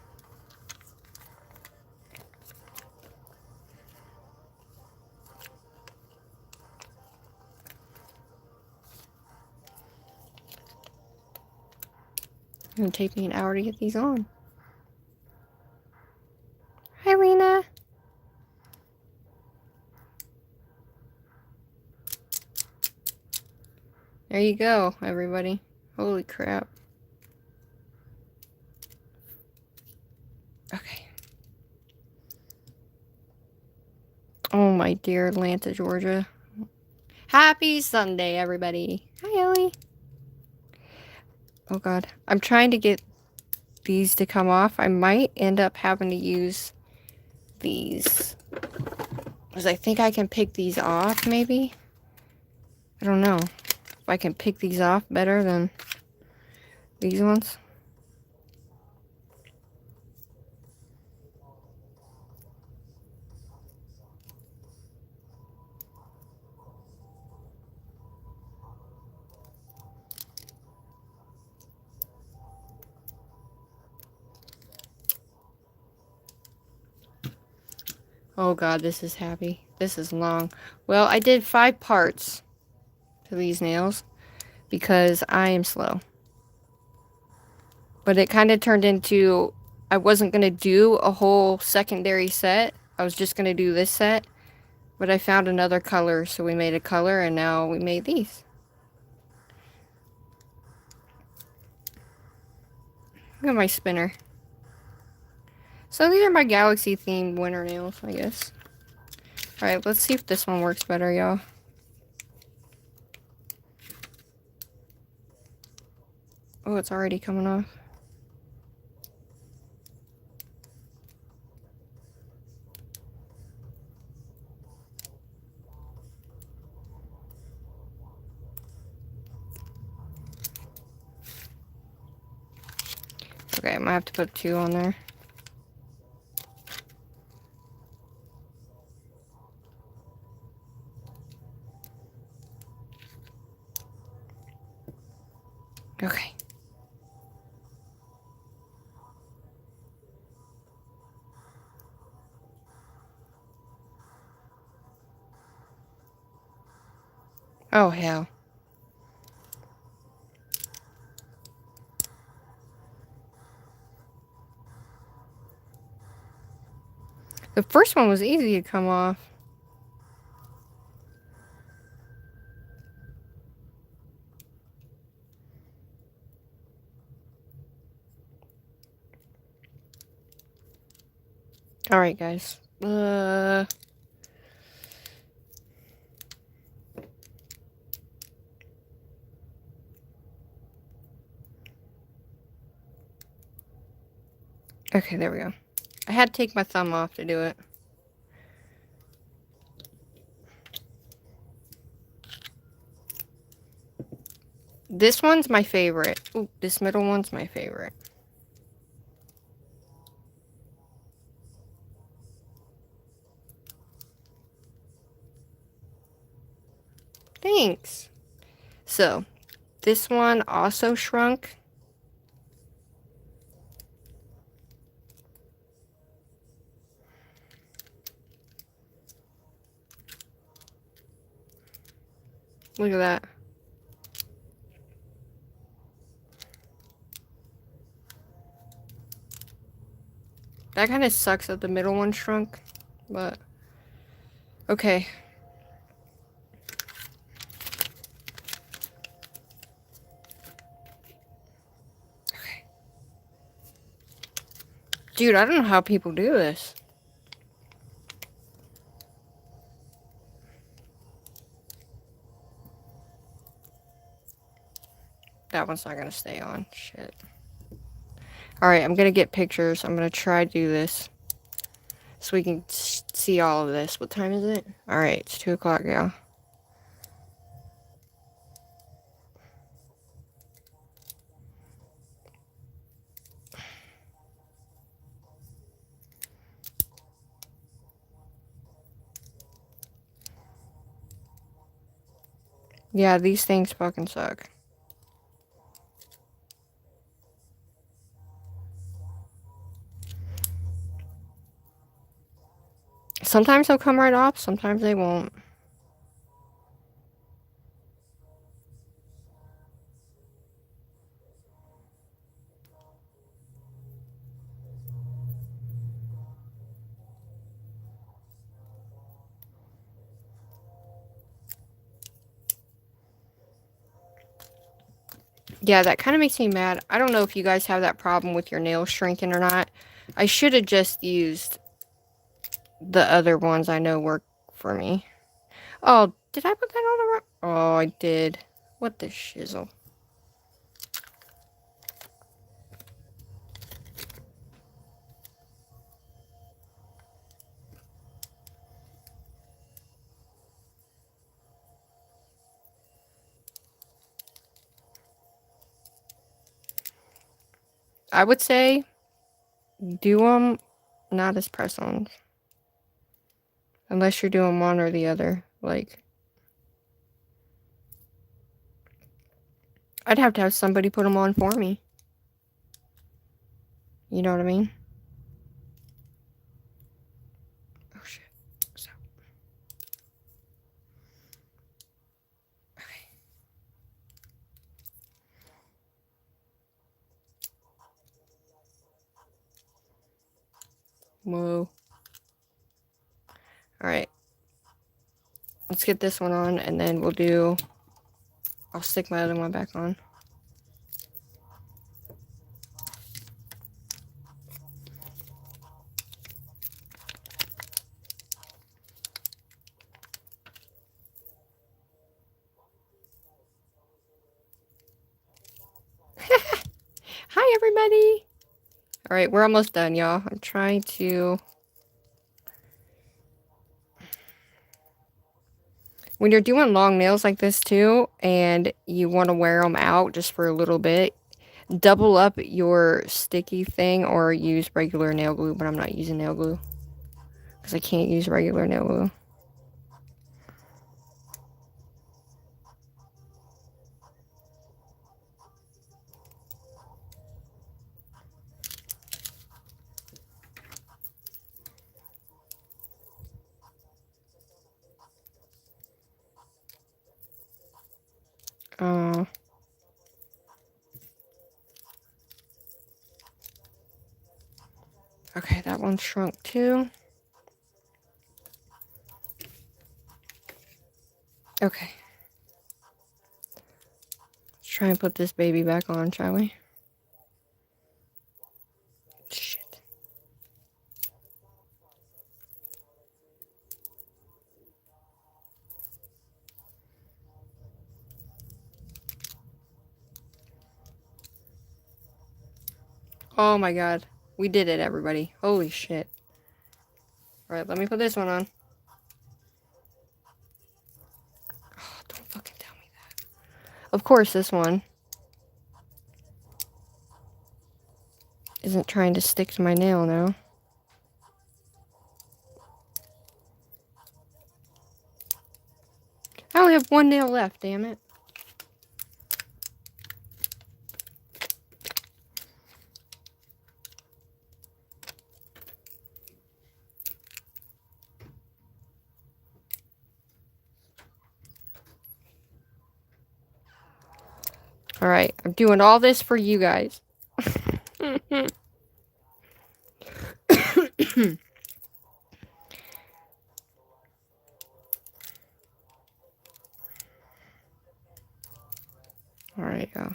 It's gonna take me an hour to get these on. Hi, Lena. There you go, everybody. Holy crap. Okay. Oh, my dear Atlanta, Georgia. Happy Sunday, everybody. Hi, Ellie. Oh, God. I'm trying to get these to come off. I might end up having to use these. Because I think I can pick these off, maybe? I don't know. If I can pick these off better than these ones. Oh God, this is happy. This is long. Well, I did 5 parts to these nails because I am slow. But it kind of turned into, I wasn't going to do a whole secondary set. I was just going to do this set. But I found another color, so we made a color, and now we made these. Look at my spinner. So these are my galaxy themed winter nails, I guess. Alright, let's see if this one works better, y'all. Oh, it's already coming off. Okay, I might have to put 2 on there. Okay. Oh, hell. The first one was easy to come off. Alright, guys. Okay, there we go. I had to take my thumb off to do it. This one's my favorite. Ooh, this middle one's my favorite. Thanks. So, this one also shrunk. Look at that. That kind of sucks that the middle one shrunk, but okay. Okay. Dude, I don't know how people do this. That one's not gonna stay on. Shit. Alright, I'm gonna get pictures. I'm gonna try to do this so we can see all of this. What time is it? Alright, it's 2 o'clock, y'all. Yeah, these things fucking suck. Sometimes they'll come right off, sometimes they won't. Yeah, that kind of makes me mad. I don't know if you guys have that problem with your nails shrinking or not. I should have just used the other ones I know work for me. Oh, did I put that on the wrong? Oh, I did. What the shizzle? I would say do them not as press-ons. Unless you're doing one or the other. Like, I'd have to have somebody put them on for me. You know what I mean? Oh, shit. So. Okay. Whoa. Alright. Let's get this one on, and then we'll do... I'll stick my other one back on. Hi, everybody! Alright, we're almost done, y'all. I'm trying to... When you're doing long nails like this, too, and you want to wear them out just for a little bit, double up your sticky thing or use regular nail glue, but I'm not using nail glue because I can't use regular nail glue. Oh. Okay, that one shrunk too. Okay. Let's try and put this baby back on, shall we? Shit. Oh my god. We did it, everybody. Holy shit. Alright, let me put this one on. Oh, don't fucking tell me that. Of course, this one isn't trying to stick to my nail now. I only have one nail left, damn it. Alright, I'm doing all this for you guys. Alright, go.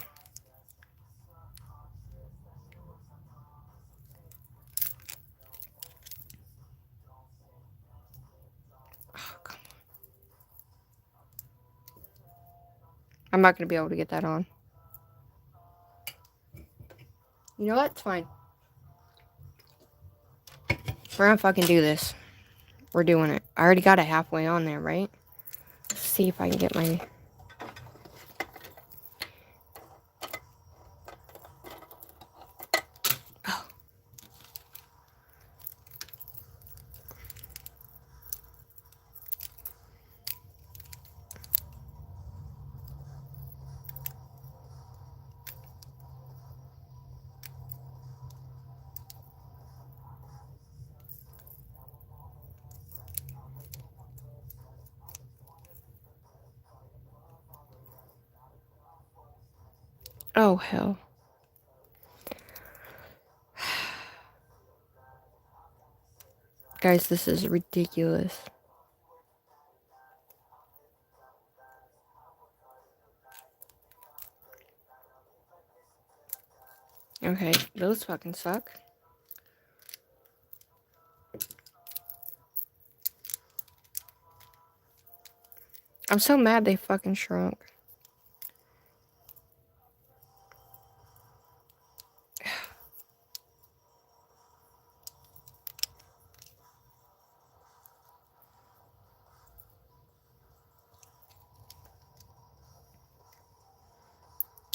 Oh, come on. I'm not going to be able to get that on. You know what? It's fine. We're gonna fucking do this. We're doing it. I already got it halfway on there, right? Let's see if I can get my... Oh. Oh, hell. Guys, this is ridiculous. Okay, those fucking suck. I'm so mad they fucking shrunk.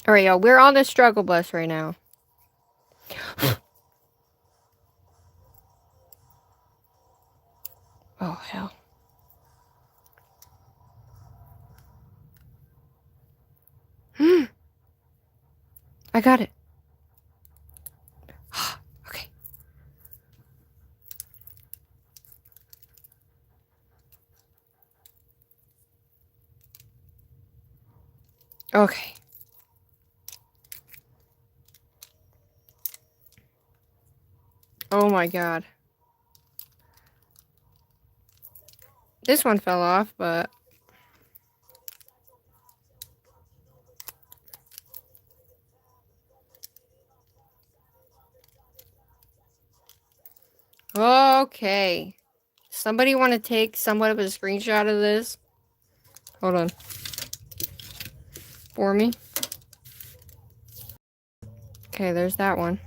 Alright, y'all, we're on the struggle bus right now. Oh, hell. I got it. Okay. Okay. Oh my god. This one fell off, but... Okay. Somebody want to take somewhat of a screenshot of this? Hold on. For me. Okay, there's that one.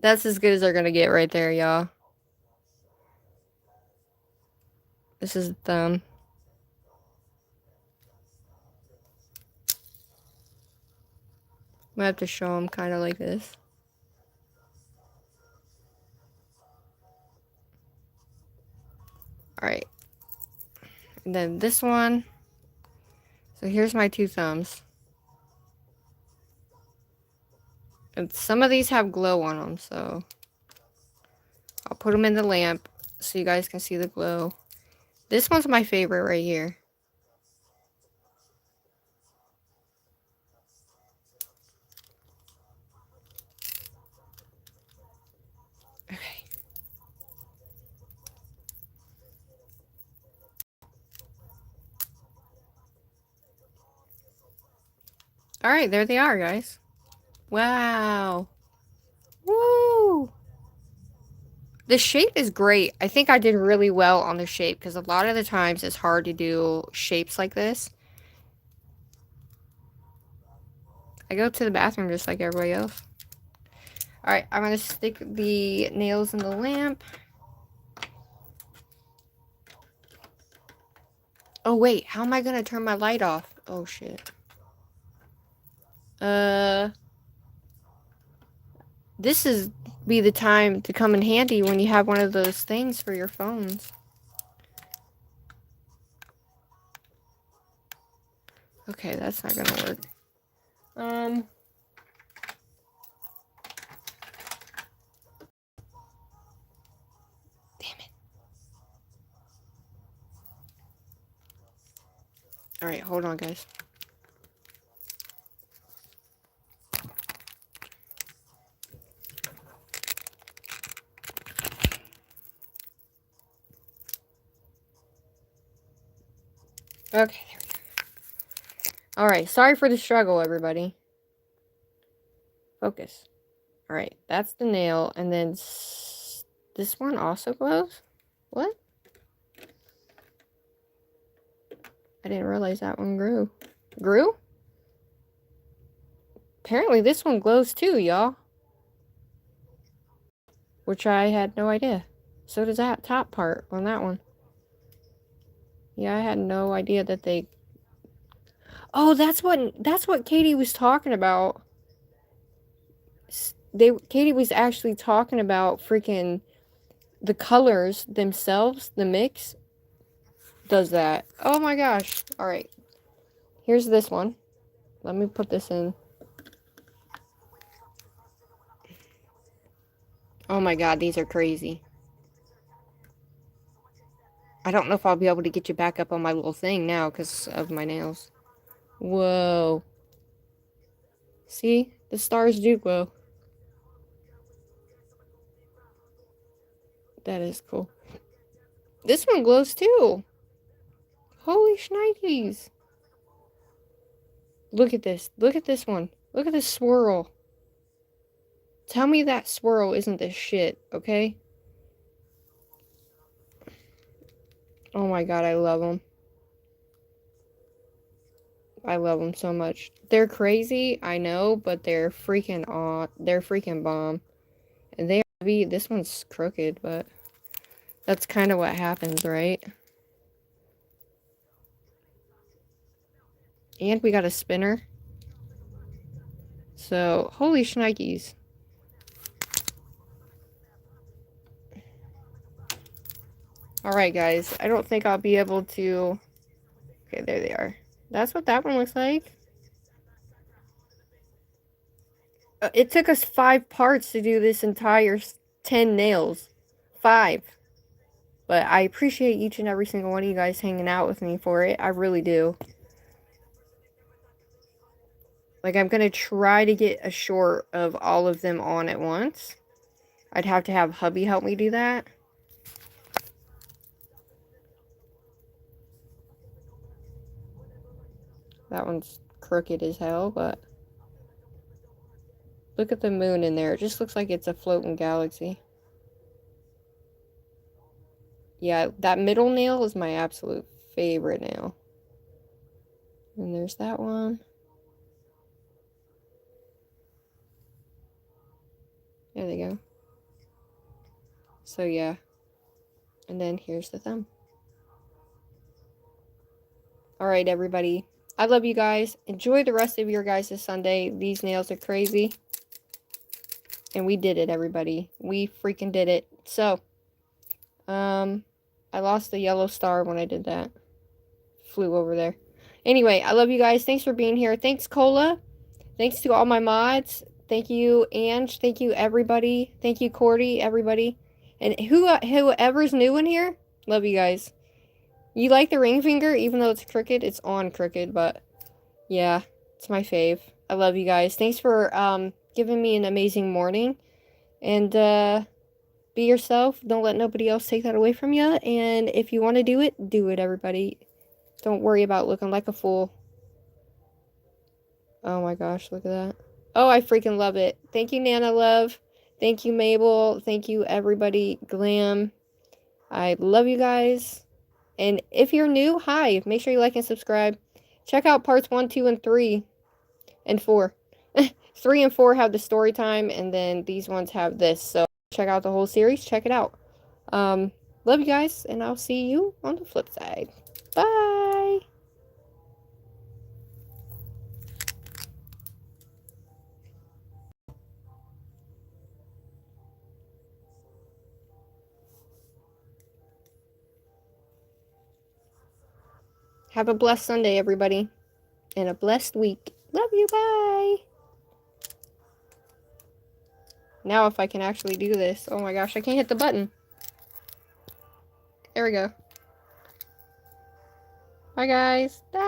That's as good as they're gonna get right there, y'all. This is the thumb. I'm gonna have to show them kind of like this. Alright. And then this one. So here's my two thumbs. And some of these have glow on them, so I'll put them in the lamp so you guys can see the glow. This one's my favorite right here. Okay. Alright, there they are, guys. Wow. Woo! The shape is great. I think I did really well on the shape because a lot of the times it's hard to do shapes like this. I go to the bathroom just like everybody else. Alright, I'm going to stick the nails in the lamp. Oh, wait. How am I going to turn my light off? Oh, shit. This is be the time to come in handy when you have one of those things for your phones. Okay, that's not gonna work. Damn it. Alright, hold on, guys. Okay, there we go. Alright, sorry for the struggle, everybody. Focus. Alright, that's the nail, and then this one also glows? What? I didn't realize that one grew. Grew? Apparently this one glows too, y'all. Which I had no idea. So does that top part on that one. Yeah, I had no idea that they... Oh, that's what Katie was talking about. Katie was actually talking about freaking the colors themselves, the mix does that. Oh my gosh. All right. Here's this one. Let me put this in. Oh my god, these are crazy. I don't know if I'll be able to get you back up on my little thing now because of my nails. Whoa. See? The stars do glow. That is cool. This one glows too. Holy shnikes. Look at this. Look at this one. Look at this swirl. Tell me that swirl isn't this shit, okay? Oh my god, I love them. I love them so much. They're crazy, I know, but they're freaking bomb. And they are heavy. This one's crooked, but that's kind of what happens, right? And we got a spinner. So, holy shnikes. Alright, guys. I don't think I'll be able to... Okay, there they are. That's what that one looks like. It took us 5 parts to do this entire 10 nails. 5. But I appreciate each and every single one of you guys hanging out with me for it. I really do. Like, I'm going to try to get a short of all of them on at once. I'd have to have hubby help me do that. That one's crooked as hell, but... Look at the moon in there. It just looks like it's a floating galaxy. Yeah, that middle nail is my absolute favorite nail. And there's that one. There they go. So yeah. And then here's the thumb. Alright, everybody. I love you guys. Enjoy the rest of your guys' Sunday. These nails are crazy. And we did it, everybody. We freaking did it. So, I lost the yellow star when I did that. Flew over there. Anyway, I love you guys. Thanks for being here. Thanks, Cola. Thanks to all my mods. Thank you, Ange. Thank you, everybody. Thank you, Cordy, everybody. And whoever's new in here, love you guys. You like the ring finger, even though it's crooked? It's on crooked, but yeah, it's my fave. I love you guys. Thanks for giving me an amazing morning. And be yourself. Don't let nobody else take that away from you. And if you want to do it, everybody. Don't worry about looking like a fool. Oh my gosh, look at that. Oh, I freaking love it. Thank you, Nana Love. Thank you, Mabel. Thank you, everybody. Glam. I love you guys. And if you're new, hi. Make sure you like and subscribe. Check out parts 1, 2, and 3. And 4. 3 and 4 have the story time, and then these ones have this. So check out the whole series. Check it out. Love you guys, and I'll see you on the flip side. Bye. Have a blessed Sunday, everybody. And a blessed week. Love you. Bye. Now if I can actually do this. Oh my gosh, I can't hit the button. There we go. Bye, guys. Bye.